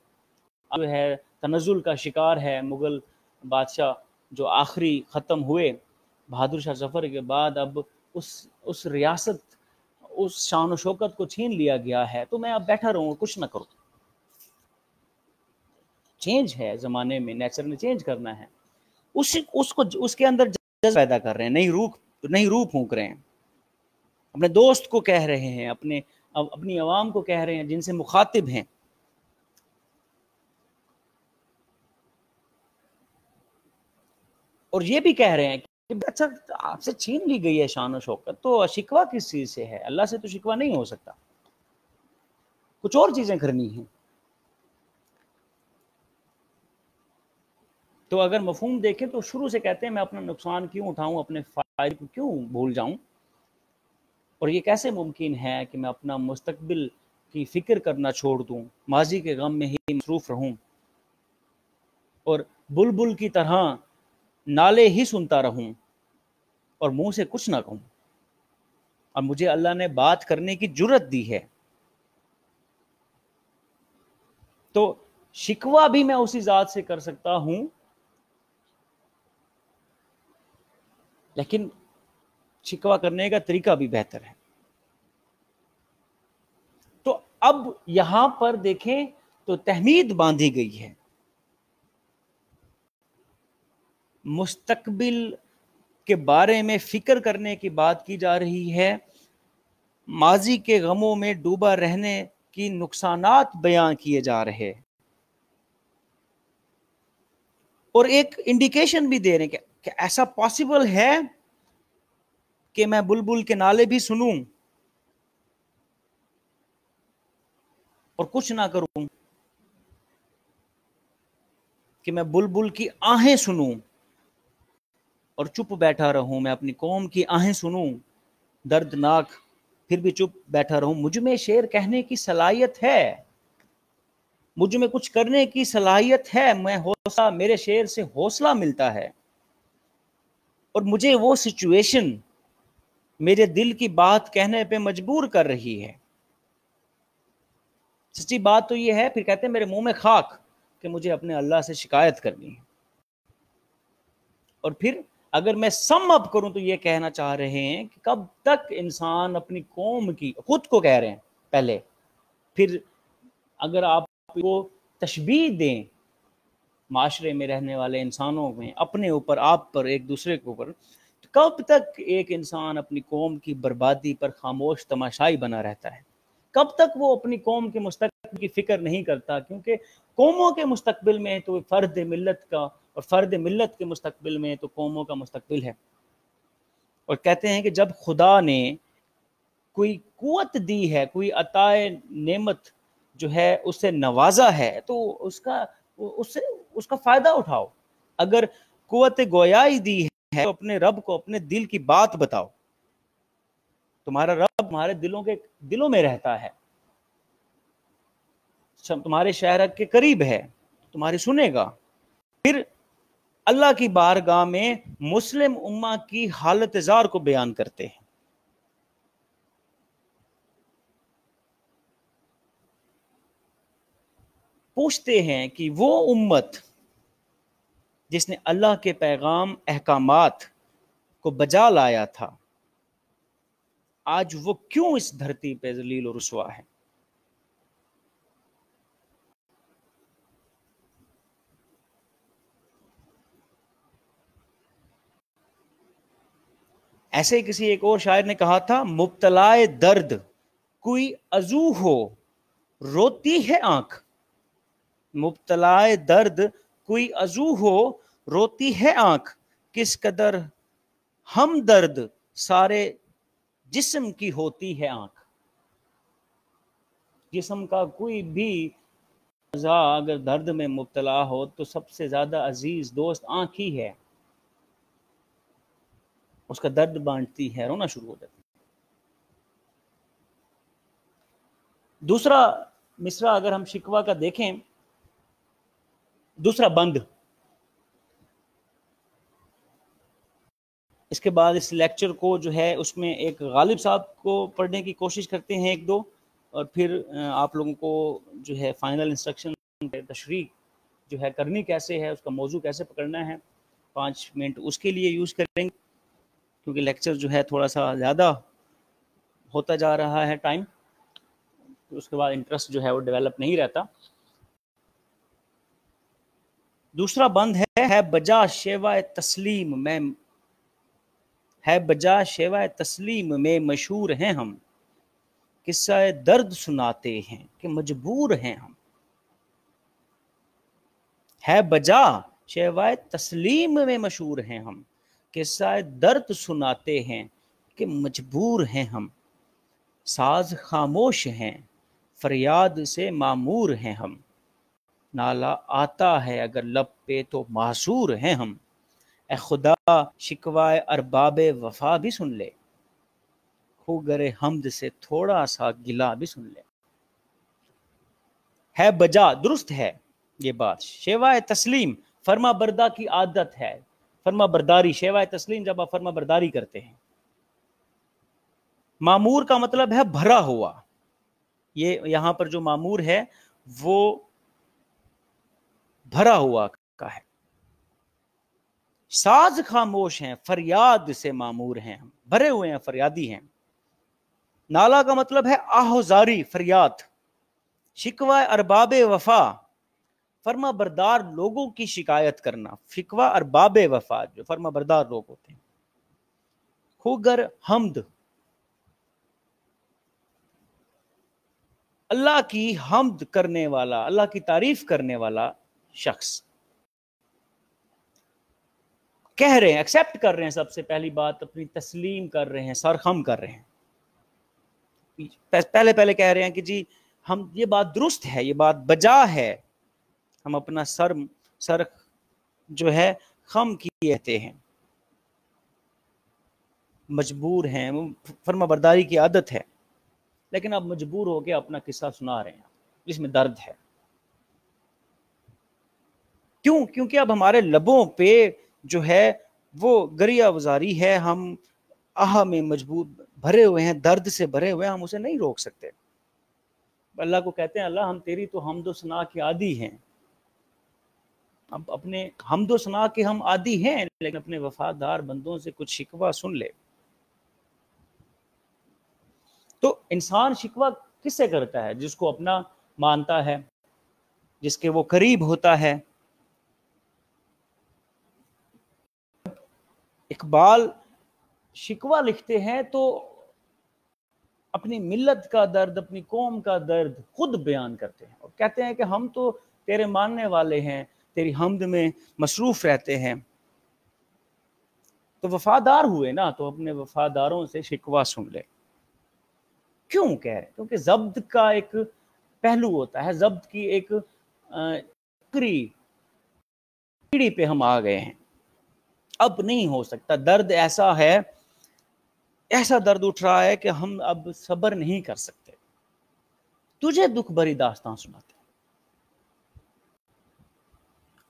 اب ہے تنزل کا شکار ہے مغل بادشاہ جو آخری ختم ہوئے بہادر شاہ ظفر کے بعد. اب اس ریاست، اس شان و شوکت کو چھین لیا گیا ہے، تو میں اب بیٹھا رہوں، کچھ نہ کروں. چینج ہے زمانے میں، نیچر نے چینج کرنا ہے. اس کے اندر جذبہ پیدا کر رہے ہیں، نئی روح پھونک رہے ہیں. اپنے دوست کو کہہ رہے ہیں، اپنی عوام کو کہہ رہے ہیں جن سے مخاطب ہیں. اور یہ بھی کہہ رہے ہیں کہ اچھا آپ سے چھین لی گئی ہے شان و شوکت، تو شکوہ کس چیز سے ہے؟ اللہ سے تو شکوہ نہیں ہو سکتا، کچھ اور چیزیں کرنی ہیں. تو اگر مفہوم دیکھیں تو شروع سے کہتے ہیں میں اپنا نقصان کیوں اٹھاؤں، اپنے فائدے کو کیوں بھول جاؤں. اور یہ کیسے ممکن ہے کہ میں اپنا مستقبل کی فکر کرنا چھوڑ دوں، ماضی کے غم میں ہی مصروف رہوں اور بلبل کی طرح نالے ہی سنتا رہوں اور منہ سے کچھ نہ کہوں؟ اور مجھے اللہ نے بات کرنے کی جرت دی ہے، تو شکوہ بھی میں اسی ذات سے کر سکتا ہوں، لیکن شکوہ کرنے کا طریقہ بھی بہتر ہے۔ تو اب یہاں پر دیکھیں تو تحمید باندھی گئی ہے، مستقبل کے بارے میں فکر کرنے کی بات کی جا رہی ہے، ماضی کے غموں میں ڈوبا رہنے کی نقصانات بیان کیے جا رہے، اور ایک انڈیکیشن بھی دے رہے ہیں کہ ایسا پاسبل ہے کہ میں بلبل کے نالے بھی سنوں اور کچھ نہ کروں، کہ میں بلبل کی آہیں سنوں اور چپ بیٹھا رہوں، میں اپنی قوم کی آہیں سنوں دردناک، پھر بھی چپ بیٹھا رہوں۔ مجھ میں شعر کہنے کی صلاحیت ہے، مجھ میں کچھ کرنے کی صلاحیت ہے، میں حوصلہ، میرے شعر سے حوصلہ ملتا ہے، اور مجھے وہ سچویشن میرے دل کی بات کہنے پہ مجبور کر رہی ہے۔ سچی بات تو یہ ہے، پھر کہتے ہیں میرے منہ میں خاک، کہ مجھے اپنے اللہ سے شکایت کرنی ہے۔ اور پھر اگر میں سم اپ کروں تو یہ کہنا چاہ رہے ہیں کہ کب تک انسان اپنی قوم کی، خود کو کہہ رہے ہیں پہلے، پھر اگر آپ کو تشبیہ دیں معاشرے میں رہنے والے انسانوں میں، اپنے اوپر، آپ پر، ایک دوسرے کے اوپر، تو کب تک ایک انسان اپنی قوم کی بربادی پر خاموش تماشائی بنا رہتا ہے؟ کب تک وہ اپنی قوم کے مستقبل کی فکر نہیں کرتا؟ کیونکہ قوموں کے مستقبل میں تو فرد ملت کا، اور فرد ملت کے مستقبل میں تو قوموں کا مستقبل ہے۔ اور کہتے ہیں کہ جب خدا نے کوئی قوت دی ہے، کوئی عطائے نعمت جو ہے اس سے نوازا ہے، تو اس کا فائدہ اٹھاؤ۔ اگر قوت گویائی دی ہے تو اپنے رب کو اپنے دل کی بات بتاؤ، تمہارا رب تمہارے دلوں میں رہتا ہے، تمہارے شہر کے قریب ہے، تمہاری سنے گا۔ پھر اللہ کی بارگاہ میں مسلم امہ کی حالت زار کو بیان کرتے ہیں۔ پوچھتے ہیں کہ وہ امت جس نے اللہ کے پیغام، احکامات کو بجا لایا تھا، آج وہ کیوں اس دھرتی پہ ذلیل و رسوا ہے؟ ایسے ہی کسی ایک اور شاعر نے کہا تھا، مبتلائے درد کوئی عضو ہو روتی ہے آنکھ، مبتلائے درد کوئی عضو ہو روتی ہے آنکھ، کس قدر ہم درد سارے جسم کی ہوتی ہے آنکھ۔ جسم کا کوئی بھی اعضا اگر درد میں مبتلا ہو تو سب سے زیادہ عزیز دوست آنکھ ہی ہے، اس کا درد بانٹتی ہے، رونا شروع ہو جاتا ہے۔ دوسرا مصرع اگر ہم شکوہ کا دیکھیں، دوسرا بند، اس کے بعد اس لیکچر کو جو ہے اس میں ایک غالب صاحب کو پڑھنے کی کوشش کرتے ہیں، ایک دو، اور پھر آپ لوگوں کو جو ہے فائنل انسٹرکشن، تشریح جو ہے کرنی کیسے ہے، اس کا موضوع کیسے پکڑنا ہے، 5 منٹ اس کے لیے یوز کریں گے، کیونکہ لیکچر جو ہے تھوڑا سا زیادہ ہوتا جا رہا ہے ٹائم، اس کے بعد انٹرسٹ جو ہے وہ ڈیولپ نہیں رہتا۔ دوسرا بند ہے بجا شیوہ تسلیم میں، ہے بجا شیوہ تسلیم میں مشہور ہیں ہم، قصہ درد سناتے ہیں کہ مجبور ہیں ہم۔ ہے بجا شیوہ تسلیم میں مشہور ہیں ہم، قصہ درد سناتے ہیں کہ مجبور ہیں ہم، ساز خاموش ہیں فریاد سے معمور ہیں ہم، نالا آتا ہے اگر لب پہ تو معذور ہیں ہم، اے خدا شکوہ ارباب وفا بھی سن لے، خو گرے حمد سے تھوڑا سا گلا بھی سن لے. ہے بجا، درست ہے یہ بات. شیوائے تسلیم فرما بردہ کی عادت ہے. فرما برداری، شیوائے تسلیم جب آپ فرما برداری کرتے ہیں. معمور کا مطلب ہے بھرا ہوا. یہ یہاں پر جو معمور ہے وہ بھرا ہوا کا ہے. ساز خاموش ہیں، فریاد سے معمور ہیں، ہم بھرے ہوئے ہیں، فریادی ہیں. نالا کا مطلب ہے آہوزاری، فریاد. شکوہ ارباب وفا، فرما بردار لوگوں کی شکایت کرنا. شکوہ ارباب وفا جو فرما بردار لوگ ہوتے ہیں. خوگر حمد، اللہ کی حمد کرنے والا، اللہ کی تعریف کرنے والا شخص. کہہ رہے ہیں، ایکسیپٹ کر رہے ہیں، سب سے پہلی بات اپنی تسلیم کر رہے ہیں، سرخم کر رہے ہیں. پہلے کہہ رہے ہیں کہ جی ہم، یہ بات درست ہے، یہ بات بجا ہے، ہم اپنا سر جو ہے خم کیے ہیں، مجبور ہیں. فرما برداری کی عادت ہے، لیکن اب مجبور ہو کے اپنا قصہ سنا رہے ہیں جس میں درد ہے. کیوں؟ کیونکہ اب ہمارے لبوں پہ جو ہے وہ گریہ وزاری ہے، ہم آہ میں مجبور بھرے ہوئے ہیں، درد سے بھرے ہوئے ہیں، ہم اسے نہیں روک سکتے. اللہ کو کہتے ہیں، اللہ ہم تیری تو حمد و ثنا کے عادی ہیں. اب اپنے حمد و ثنا کے ہم عادی ہیں، لیکن اپنے وفادار بندوں سے کچھ شکوہ سن لے. تو انسان شکوہ کس سے کرتا ہے؟ جس کو اپنا مانتا ہے، جس کے وہ قریب ہوتا ہے. اقبال شکوہ لکھتے ہیں تو اپنی ملت کا درد، اپنی قوم کا درد خود بیان کرتے ہیں اور کہتے ہیں کہ ہم تو تیرے ماننے والے ہیں، تیری حمد میں مصروف رہتے ہیں. تو وفادار ہوئے نا، تو اپنے وفاداروں سے شکوہ سن لے. کیوں کہہ رہے ہیں؟ کیونکہ ضبط کا ایک پہلو ہوتا ہے، ضبط کی ایک پیڑھی پہ ہم آ گئے ہیں. اب نہیں ہو سکتا. درد ایسا ہے، ایسا درد اٹھ رہا ہے کہ ہم اب صبر نہیں کر سکتے. تجھے دکھ بھری داستان سناتے.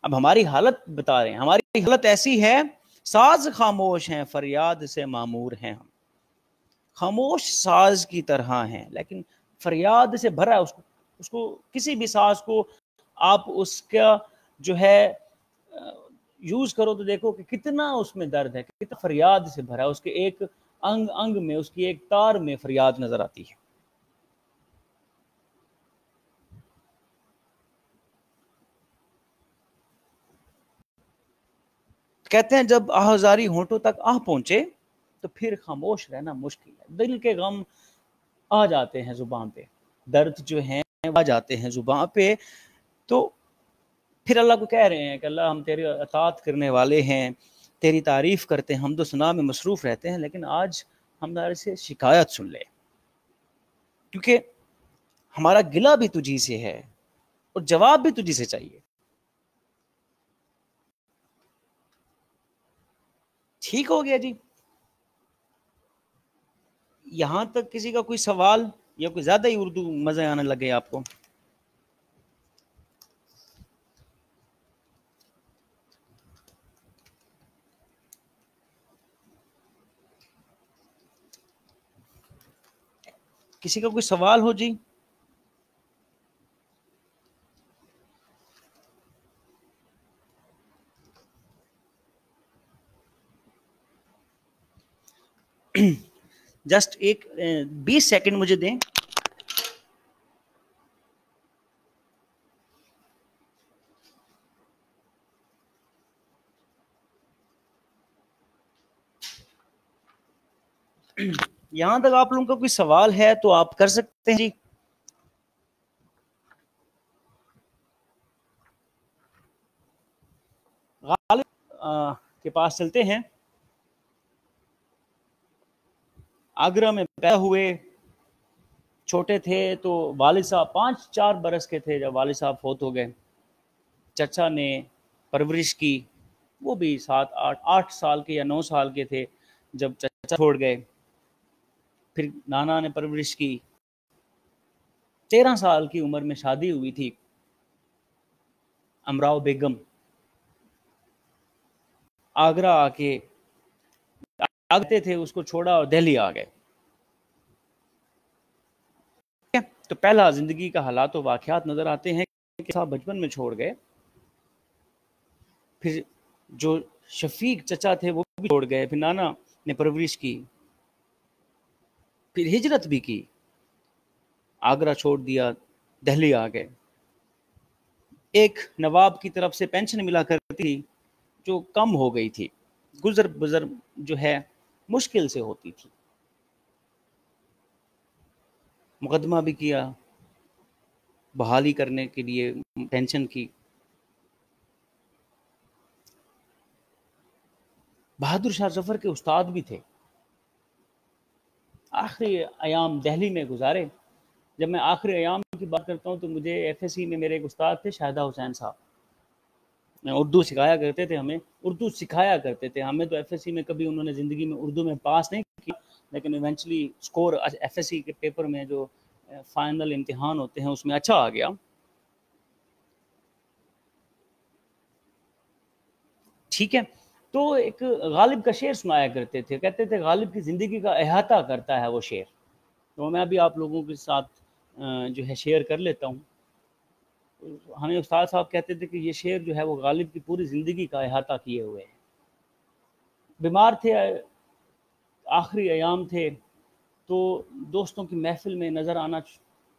اب ہماری حالت بتا رہے ہیں، ہماری حالت ایسی ہے، ساز خاموش ہیں، فریاد سے معمور ہیں ہم. خاموش ساز کی طرح ہیں، لیکن فریاد سے بھرا ہے. اس کو کسی بھی ساز کو آپ اس کا جو ہے یوز کرو تو دیکھو کہ کتنا اس میں درد ہے، کتنا فریاد سے بھرا ہے. اس کے ایک انگ میں، اس کی ایک تار میں فریاد نظر آتی ہے. کہتے ہیں جب آہزاری ہونٹوں تک پہنچے تو پھر خاموش رہنا مشکل ہے. دل کے غم آ جاتے ہیں زبان پہ، درد جو ہیں آ جاتے ہیں زبان پہ. تو پھر اللہ کو کہہ رہے ہیں کہ اللہ ہم تیری اطاعت کرنے والے ہیں، تیری تعریف کرتے ہیں، حمد و ثنا میں مصروف رہتے ہیں، لیکن آج ہمارے سے شکایت سن لے، کیونکہ ہمارا گلہ بھی تجھی سے ہے اور جواب بھی تجھی سے چاہیے. ٹھیک ہو گیا جی؟ یہاں تک کسی کا کوئی سوال یا کوئی زیادہ ہی اردو مزے آنے لگے آپ کو؟ کسی کا کوئی سوال ہو جی؟ جسٹ ایک 20 سیکنڈ مجھے دیں. یہاں تک آپ لوگوں کا کوئی سوال ہے تو آپ کر سکتے ہیں جی. غالب کے پاس چلتے ہیں. آگرہ میں پیدا ہوئے، چھوٹے تھے تو والد صاحب 5-4 برس کے تھے جب والد صاحب فوت ہو گئے. چچا نے پرورش کی، وہ بھی 7-8 سال کے یا 9 سال کے تھے جب چچا چھوڑ گئے. پھر نانا نے پرورش کی. 13 سال کی عمر میں شادی ہوئی تھی. امراؤ بیگم آگرہ آ کے آگتے تھے، اس کو چھوڑا اور دہلی آ گئے. تو پہلا زندگی کا حالات و واقعات نظر آتے ہیں کہ صاحب بچپن میں چھوڑ گئے. پھر جو شفیق چچا تھے وہ بھی چھوڑ گئے. پھر نانا نے پرورش کی. پھر ہجرت بھی کی، آگرہ چھوڑ دیا، دہلی آ گئے. ایک نواب کی طرف سے پینشن ملا کرتی تھی جو کم ہو گئی تھی، گزر بزر جو ہے مشکل سے ہوتی تھی. مقدمہ بھی کیا بحالی کرنے کے لیے پینشن کی. بہادر شاہ ظفر کے استاد بھی تھے. آخری ایام دہلی میں گزارے. جب میں آخری ایام کی بات کرتا ہوں تو مجھے ایف ایس سی میں میرے ایک استاد تھے شاہدہ حسین صاحب. اردو سکھایا کرتے تھے ہمیں تو ایف ایس سی میں کبھی انہوں نے زندگی میں اردو میں پاس نہیں کیا، لیکن eventually score F S C کے پیپر میں جو فائنل امتحان ہوتے ہیں اس میں اچھا آ گیا. ٹھیک ہے. تو ایک غالب کا شعر سنایا کرتے تھے، کہتے تھے غالب کی زندگی کا احاطہ کرتا ہے وہ شعر. تو میں بھی آپ لوگوں کے ساتھ جو ہے شیئر کر لیتا ہوں. ہمیں استاد صاحب کہتے تھے کہ یہ شعر جو ہے وہ غالب کی پوری زندگی کا احاطہ کیے ہوئے ہیں. بیمار تھے، آخری ایام تھے، تو دوستوں کی محفل میں نظر آنا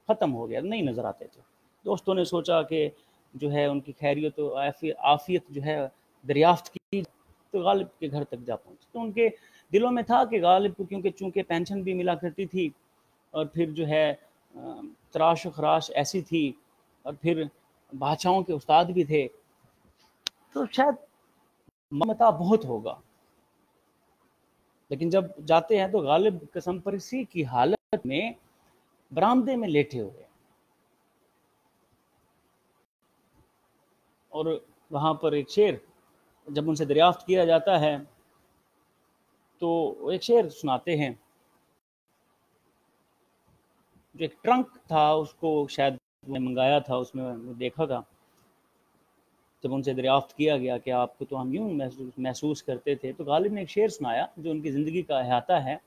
ختم ہو گیا، نہیں نظر آتے تھے. دوستوں نے سوچا کہ جو ہے ان کی خیریت و عافیت جو ہے دریافت کی، تو غالب کے گھر تک جا پہنچے. تو ان کے دلوں میں تھا کہ غالب کو چونکہ پینشن بھی ملا کرتی تھی، اور پھر جو ہے تراش و خراش ایسی تھی، اور پھر بادشاہوں کے استاد بھی تھے، تو شاید ممتا بہت ہوگا. لیکن جب جاتے ہیں تو غالب قسم پرسی کی حالت میں برآمدے میں لیٹے ہوئے، اور وہاں پر ایک شعر جب ان سے دریافت کیا جاتا ہے تو ایک شعر سناتے ہیں. جو ایک ٹرنک تھا اس کو شاید منگایا تھا، اس میں دیکھا تھا. جب ان سے دریافت کیا گیا کہ آپ کو تو ہم یوں محسوس کرتے تھے، تو غالب نے ایک شعر سنایا جو ان کی زندگی کا احاطہ ہے.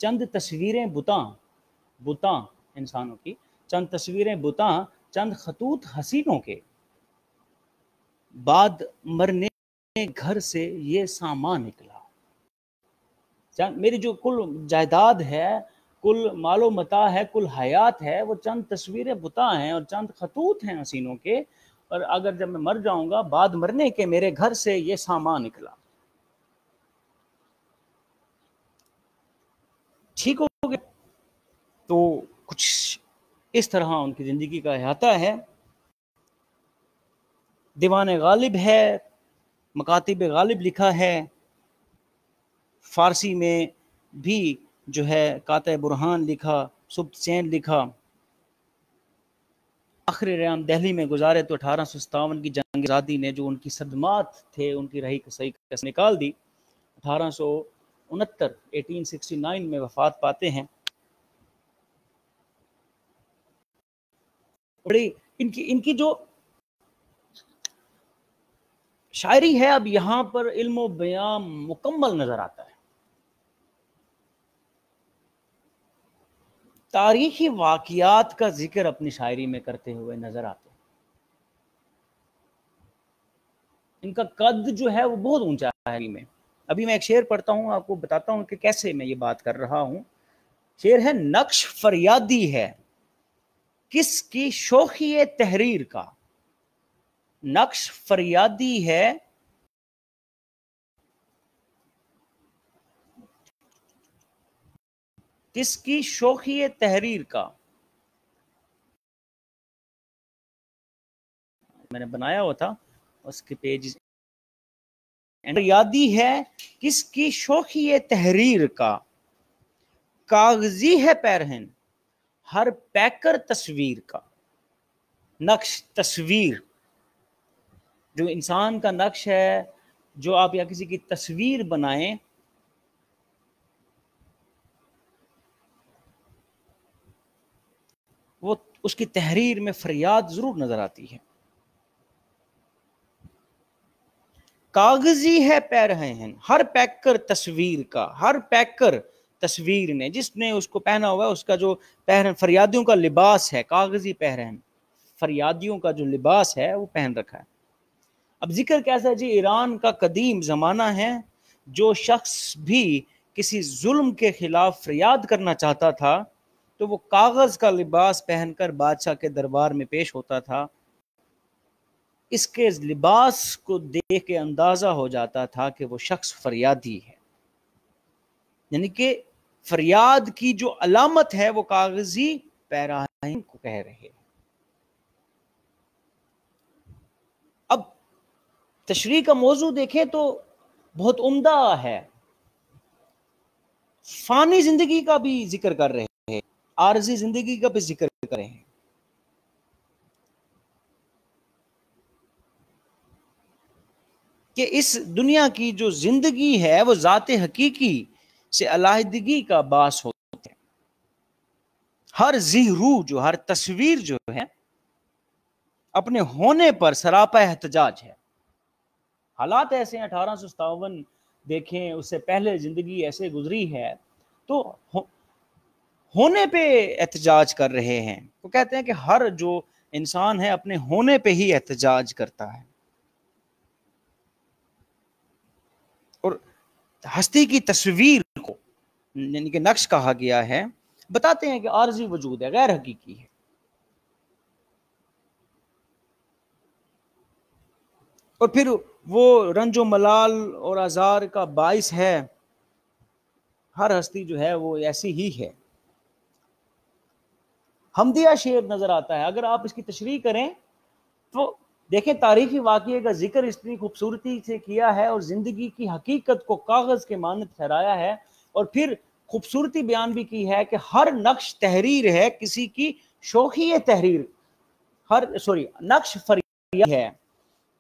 چند تصویریں بتاں انسانوں کی، چند تصویریں بتاں، چند خطوط حسینوں کے، بعد مرنے گھر سے یہ سامان نکلا. میری جو کل جائیداد ہے، کل مال و متاع ہے، کل حیات ہے، وہ چند تصویریں بتاں ہیں اور چند خطوط ہیں حسینوں کے، اور اگر جب میں مر جاؤں گا بعد مرنے کے میرے گھر سے یہ سامان نکلا. ٹھیک ہو گیا. تو کچھ اس طرح ان کی زندگی کا احاطہ ہے. دیوان غالب ہے، مکاتب غالب لکھا ہے، فارسی میں بھی جو ہے قاطع برہان لکھا، سبت سین لکھا. آخری ایام دہلی میں گزارے تو 1857 کی جنگ آزادی نے جو ان کی صدمات تھے ان کی رہی کسائی کس نکال دی. 1869 میں وفات پاتے ہیں. بڑی ان کی جو شاعری ہے اب یہاں پر علم و بیان مکمل نظر آتا ہے. تاریخی واقعات کا ذکر اپنی شاعری میں کرتے ہوئے نظر آتے ہیں. ان کا قد جو ہے وہ بہت اونچا ہے. ابھی میں ایک شعر پڑھتا ہوں، آپ کو بتاتا ہوں کہ کیسے میں یہ بات کر رہا ہوں. شعر ہے: نقش فریادی ہے کس کی شوخی تحریر کا، نقش فریادی ہے کس کی شوخی تحریر کا. میں نے بنایا ہوا تھا اس کے پیج. فریادی ہے کس کی شوخی تحریر کا، کاغذی ہے پیرہن ہر پیکر تصویر کا. نقش تصویر، جو انسان کا نقش ہے، جو آپ یا کسی کی تصویر بنائیں، وہ اس کی تحریر میں فریاد ضرور نظر آتی ہے. کاغذی ہے پہ رہے ہیں ہر پیکر تصویر کا، ہر پیکر تصویر نے، جس نے اس کو پہنا ہوا ہے اس کا جو فریادیوں کا لباس ہے، کاغذی پہ رہے ہیں، فریادیوں کا جو لباس ہے وہ پہن رکھا ہے. اب ذکر کیسا ہے جی؟ ایران کا قدیم زمانہ ہے، جو شخص بھی کسی ظلم کے خلاف فریاد کرنا چاہتا تھا تو وہ کاغذ کا لباس پہن کر بادشاہ کے دربار میں پیش ہوتا تھا. اس کے لباس کو دیکھ کے اندازہ ہو جاتا تھا کہ وہ شخص فریادی ہے، یعنی کہ فریاد کی جو علامت ہے وہ کاغذی پیراہن کو کہہ رہے ہیں. اب تشریح کا موضوع دیکھیں تو بہت عمدہ ہے، فانی زندگی کا بھی ذکر کر رہے ہیں، عارضی زندگی کا بھی ذکر کر رہے ہیں. کہ اس دنیا کی جو زندگی ہے وہ ذات حقیقی سے علیحدگی کا باعث ہوتا ہے. ہر ذی روح جو، ہر تصویر جو ہے اپنے ہونے پر سراپا احتجاج ہے. حالات ایسے ہیں، 1857 دیکھیں، اس سے پہلے زندگی ایسے گزری ہے تو ہونے پہ احتجاج کر رہے ہیں. وہ کہتے ہیں کہ ہر جو انسان ہے اپنے ہونے پہ ہی احتجاج کرتا ہے. اور ہستی کی تصویر کو یعنی کہ نقش کہا گیا ہے، بتاتے ہیں کہ عارضی وجود ہے، غیر حقیقی ہے. اور پھر وہ رنج و ملال اور آزار کا باعث ہے. ہر ہستی جو ہے وہ ایسی ہی ہے. حمدیہ شعر نظر آتا ہے، اگر آپ اس کی تشریح کریں تو دیکھیں تاریخی واقعے کا ذکر اتنی خوبصورتی سے کیا ہے اور زندگی کی حقیقت کو کاغذ کے مانند ٹھہرایا ہے، اور پھر خوبصورتی بیان بھی کی ہے کہ ہر نقش تحریر ہے کسی کی شوخی تحریر، نقش فریاد ہے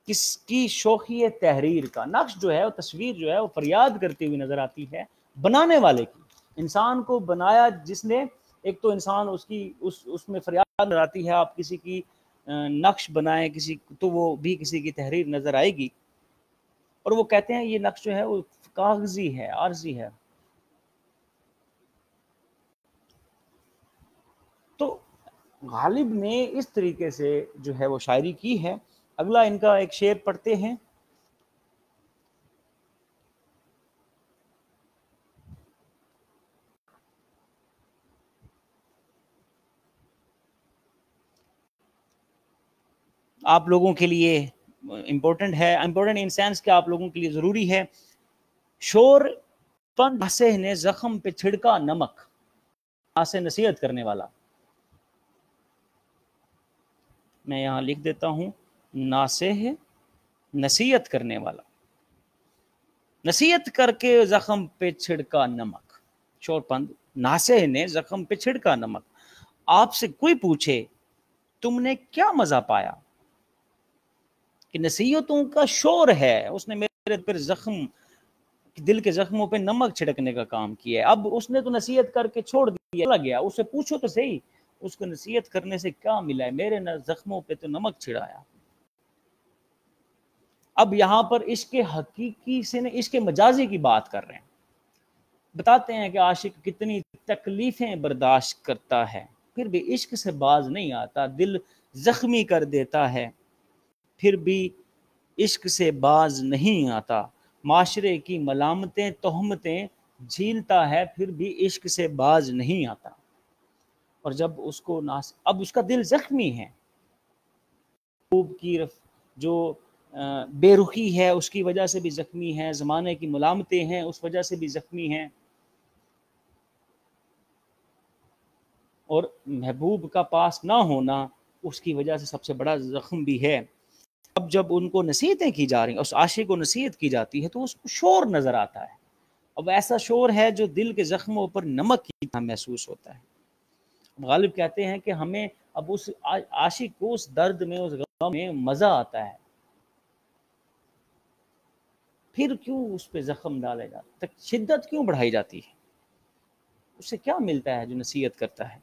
کس کی شوخی تحریر کا. نقش جو ہے وہ تصویر جو ہے وہ فریاد کرتی ہوئی نظر آتی ہے بنانے والے کی. انسان کو بنایا جس نے، ایک تو انسان اس میں فریاد نظر آتی ہے. آپ کسی کی نقش بنائیں کسی تو وہ بھی کسی کی تحریر نظر آئے گی، اور وہ کہتے ہیں یہ نقش جو ہے وہ کاغذی ہے، عارضی ہے. تو غالب نے اس طریقے سے جو ہے وہ شاعری کی ہے. اگلا ان کا ایک شعر پڑھتے ہیں. آپ لوگوں کے لیے امپورٹنٹ ہے، امپورٹنٹ ان سینس کہ آپ لوگوں کے لیے ضروری ہے. شور پن ناصح نے زخم پہ چھڑکا نمک، ناصح نصیحت کرنے والا. میں یہاں لکھ دیتا ہوں، ناصح نصیحت کرنے والا، نصیحت کر کے زخم پہ چھڑکا نمک. شور پند ناصح نے زخم پہ چھڑکا نمک. آپ سے کوئی پوچھے تم نے کیا مزہ پایا، کہ نصیحتوں کا شور ہے، اس نے میرے پر زخم، دل کے زخموں پہ نمک چھڑکنے کا کام کیا ہے. اب اس نے تو نصیحت کر کے چھوڑ دیا، چلا گیا. اس سے پوچھو تو صحیح اس کو نصیحت کرنے سے کیا ملا ہے، میرے زخموں پہ تو نمک چھڑایا. اب یہاں پر عشق حقیقی سے نے عشق مجازی کی بات کر رہے ہیں. بتاتے ہیں کہ عاشق کتنی تکلیفیں برداشت کرتا ہے پھر بھی عشق سے باز نہیں آتا، دل زخمی کر دیتا ہے پھر بھی عشق سے باز نہیں آتا. معاشرے کی ملامتیں تہمتیں جھیلتا ہے پھر بھی عشق سے باز نہیں آتا. اور جب اس کو اب اس کا دل زخمی ہے، خوب کی جو بے رخی ہے اس کی وجہ سے بھی زخمی ہے، زمانے کی ملامتیں ہیں اس وجہ سے بھی زخمی ہیں، اور محبوب کا پاس نہ ہونا اس کی وجہ سے سب سے بڑا زخم بھی ہے. اب جب ان کو نصیحتیں کی جا رہی ہیں، اس عاشق کو نصیحت کی جاتی ہے تو اس کو شور نظر آتا ہے. اب ایسا شور ہے جو دل کے زخموں پر نمک کی طرح محسوس ہوتا ہے. غالب کہتے ہیں کہ ہمیں اب اس عاشق کو اس درد میں، اس غم میں مزہ آتا ہے، پھر کیوں اس پہ زخم ڈالے جاتے، شدت کیوں بڑھائی جاتی ہے؟ اس سے کیا ملتا ہے جو نصیحت کرتا ہے؟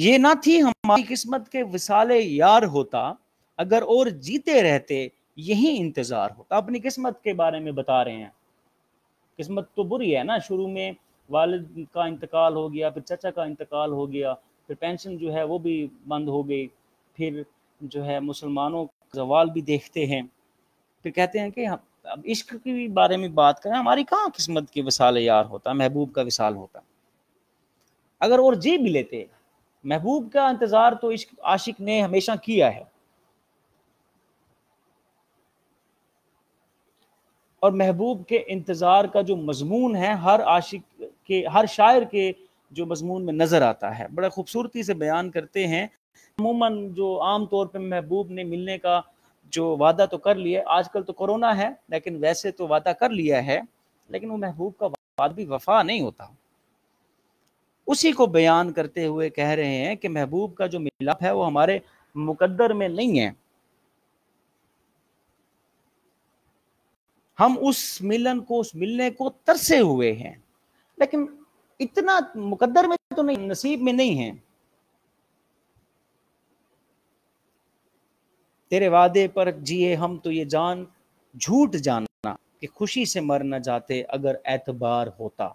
یہ نہ تھی ہماری قسمت کے وصال یار ہوتا، اگر اور جیتے رہتے یہی انتظار ہوتا۔ اپنی قسمت کے بارے میں بتا رہے ہیں، قسمت تو بری ہے نا، شروع میں والد کا انتقال ہو گیا، پھر چچا کا انتقال ہو گیا، پھر پینشن جو ہے وہ بھی بند ہو گئی، پھر جو ہے مسلمانوں کا زوال بھی دیکھتے ہیں، پھر کہتے ہیں کہ اب عشق کے بارے میں بات کریں، ہماری کہاں قسمت کے وصال یار ہوتا، محبوب کا وصال ہوتا۔ اگر اور جی بھی لیتے، محبوب کا انتظار تو عاشق نے ہمیشہ کیا ہے، اور محبوب کے انتظار کا جو مضمون ہے ہر عاشق کے، ہر شاعر کے جو مضمون میں نظر آتا ہے، بڑا خوبصورتی سے بیان کرتے ہیں۔ عموماً جو عام طور پہ محبوب نے ملنے کا جو وعدہ تو کر لیا، آج کل تو کورونا ہے لیکن ویسے تو وعدہ کر لیا ہے، لیکن وہ محبوب کا وعدہ بھی وفا نہیں ہوتا۔ اسی کو بیان کرتے ہوئے کہہ رہے ہیں کہ محبوب کا جو ملاپ ہے وہ ہمارے مقدر میں نہیں ہے، ہم اس ملنے کو ترسے ہوئے ہیں، لیکن اتنا مقدر میں تو نہیں، نصیب میں نہیں ہے۔ تیرے وعدے پر جیے ہم تو یہ جان جھوٹ جاننا، کہ خوشی سے مر نہ جاتے اگر اعتبار ہوتا۔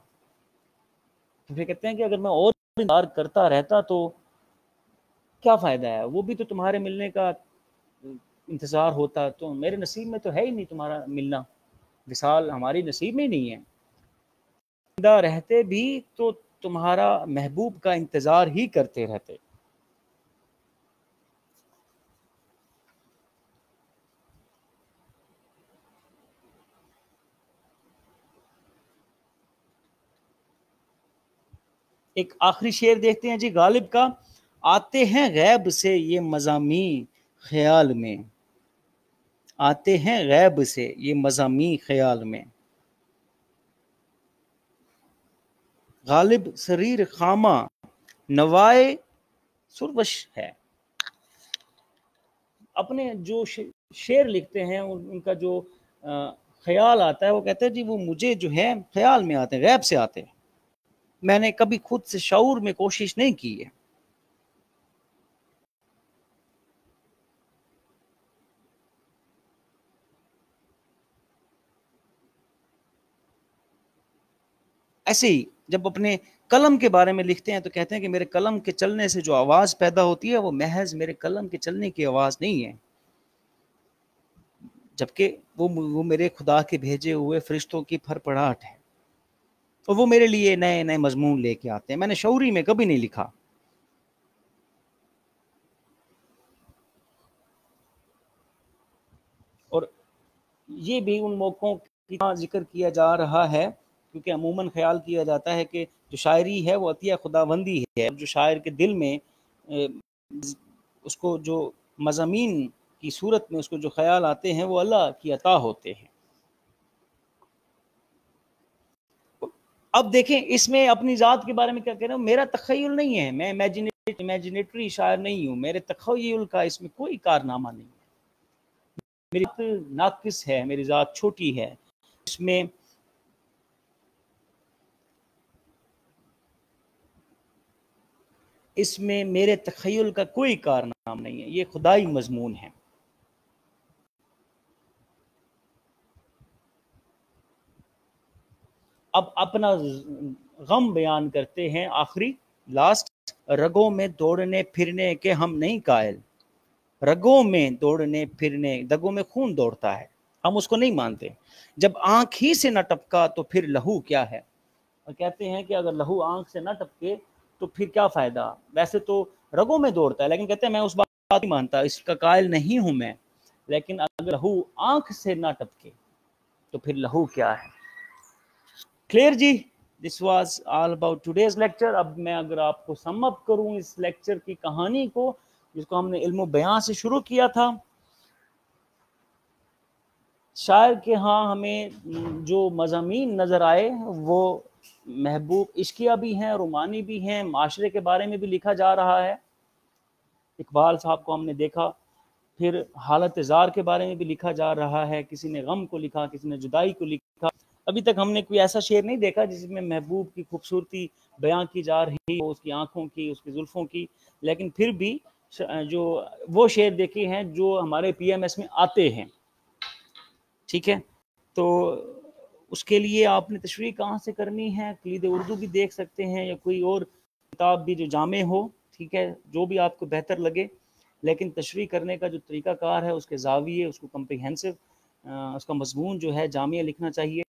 تو پھر کہتے ہیں کہ اگر میں اور انتظار کرتا رہتا تو کیا فائدہ ہے، وہ بھی تو تمہارے ملنے کا انتظار ہوتا، تو میرے نصیب میں تو ہے ہی نہیں تمہارا ملنا، وصال ہماری نصیب میں ہی نہیں ہے، زندہ رہتے بھی تو تمہارا محبوب کا انتظار ہی کرتے رہتے۔ ایک آخری شعر دیکھتے ہیں جی غالب کا۔ آتے ہیں غیب سے یہ مضامین خیال میں، آتے ہیں غیب سے یہ مضامین خیال میں، غالب سریر خامہ نوائے سروش ہے۔ اپنے جو شعر لکھتے ہیں ان کا جو خیال آتا ہے، وہ کہتے ہیں جی وہ مجھے جو ہے خیال میں آتے ہیں، غیب سے آتے ہیں، میں نے کبھی خود سے شعور میں کوشش نہیں کی ہے۔ ایسے ہی جب اپنے قلم کے بارے میں لکھتے ہیں تو کہتے ہیں کہ میرے قلم کے چلنے سے جو آواز پیدا ہوتی ہے وہ محض میرے قلم کے چلنے کی آواز نہیں ہے، جبکہ وہ میرے خدا کے بھیجے ہوئے فرشتوں کی پھڑپڑاہٹ ہے، اور وہ میرے لیے نئے نئے مضمون لے کے آتے ہیں، میں نے شعوری میں کبھی نہیں لکھا۔ اور یہ بھی ان موقعوں کی ذکر کیا جا رہا ہے، کیونکہ عموماً خیال کیا جاتا ہے کہ جو شاعری ہے وہ عطیہ خداوندی ہے، جو شاعر کے دل میں اس کو جو مضامین کی صورت میں اس کو جو خیال آتے ہیں وہ اللہ کی عطا ہوتے ہیں۔ اب دیکھیں اس میں اپنی ذات کے بارے میں کیا کہہ رہا ہوں، میرا تخیل نہیں ہے، میں امیجنیٹری شاعر نہیں ہوں، میرے تخیل کا اس میں کوئی کارنامہ نہیں ہے، میری ذات ناقص ہے، میری ذات چھوٹی ہے، اس میں میرے تخیل کا کوئی کارنامہ نہیں ہے، یہ خدائی مضمون ہے۔ اب اپنا غم بیان کرتے ہیں آخری لاسٹ۔ رگوں میں دوڑنے پھرنے کے ہم نہیں قائل، رگوں میں دوڑنے پھرنے، رگوں میں خون دوڑتا ہے، ہم اس کو نہیں مانتے، جب آنکھ ہی سے نہ ٹپکا تو پھر لہو کیا ہے۔ اور کہتے ہیں کہ اگر لہو آنکھ سے نہ ٹپکے تو پھر کیا فائدہ، ویسے تو رگوں میں دوڑتا ہے، لیکن کہتے ہیں میں اس بات نہیں مانتا، اس کا قائل نہیں ہوں میں، لیکن اگر لہو آنکھ سے نہ ٹپکے تو پھر لہو کیا ہے۔ کلیئر جی، this was all about today's lecture. اب میں اگر آپ کو سم اپ کروں اس لیکچر کی کہانی کو، جس کو ہم نے علم و بیان سے شروع کیا تھا، شاعر کے ہاں ہمیں جو مضامین نظر آئے وہ محبوب عشقیہ بھی ہیں، رومانی بھی ہیں، معاشرے کے بارے میں بھی لکھا جا رہا ہے، اقبال صاحب کو ہم نے دیکھا، پھر حالت زار کے بارے میں بھی لکھا جا رہا ہے، کسی نے غم کو لکھا، کسی نے جدائی کو لکھا، ابھی تک ہم نے کوئی ایسا شعر نہیں دیکھا جس میں محبوب کی خوبصورتی بیاں کی جا رہی ہو، اس کی آنکھوں کی، اس کی زلفوں کی، لیکن پھر بھی جو وہ شعر دیکھے ہیں جو ہمارے پی ایم ایس میں آتے ہیں. ٹھیک ہے، تو اس کے لیے آپ نے تشریح کہاں سے کرنی ہے؟ کلید اردو بھی دیکھ سکتے ہیں، یا کوئی اور کتاب بھی جو جامع ہو، ٹھیک ہے، جو بھی آپ کو بہتر لگے. لیکن تشریح کرنے کا جو طریقہ کار ہے، اس کے زاویے، اس کو کمپریہنسو، اس کا مضمون جو ہے جامع لکھنا چاہیے.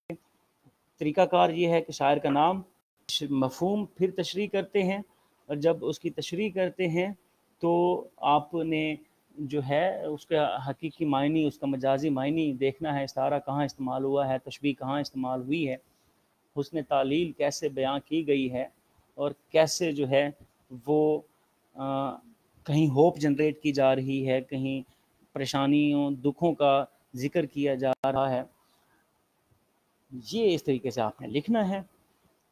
طریقہ کار یہ ہے کہ شاعر کا نام، مفہوم، پھر تشریح کرتے ہیں، اور جب اس کی تشریح کرتے ہیں تو آپ نے جو ہے اس کا حقیقی معنی، اس کا مجازی معنی دیکھنا ہے. استعارہ کہاں استعمال ہوا ہے، تشبیہ کہاں استعمال ہوئی ہے، حسن تعلیل کیسے بیان کی گئی ہے، اور کیسے جو ہے وہ کہیں ہوپ جنریٹ کی جا رہی ہے، کہیں پریشانیوں، دکھوں کا ذکر کیا جا رہا ہے. یہ اس طریقے سے آپ نے لکھنا ہے.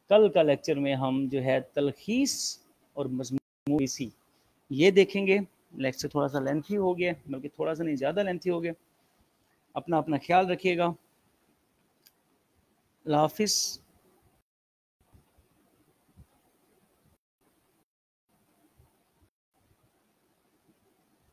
کل کا لیکچر میں ہم جو ہے تلخیص اور مضمون اسی یہ دیکھیں گے. لیکچر تھوڑا سا لینتھی ہو گیا، بلکہ تھوڑا سا نہیں، زیادہ لینتھی ہو گیا. اپنا خیال رکھیے گا. اللہ حافظ.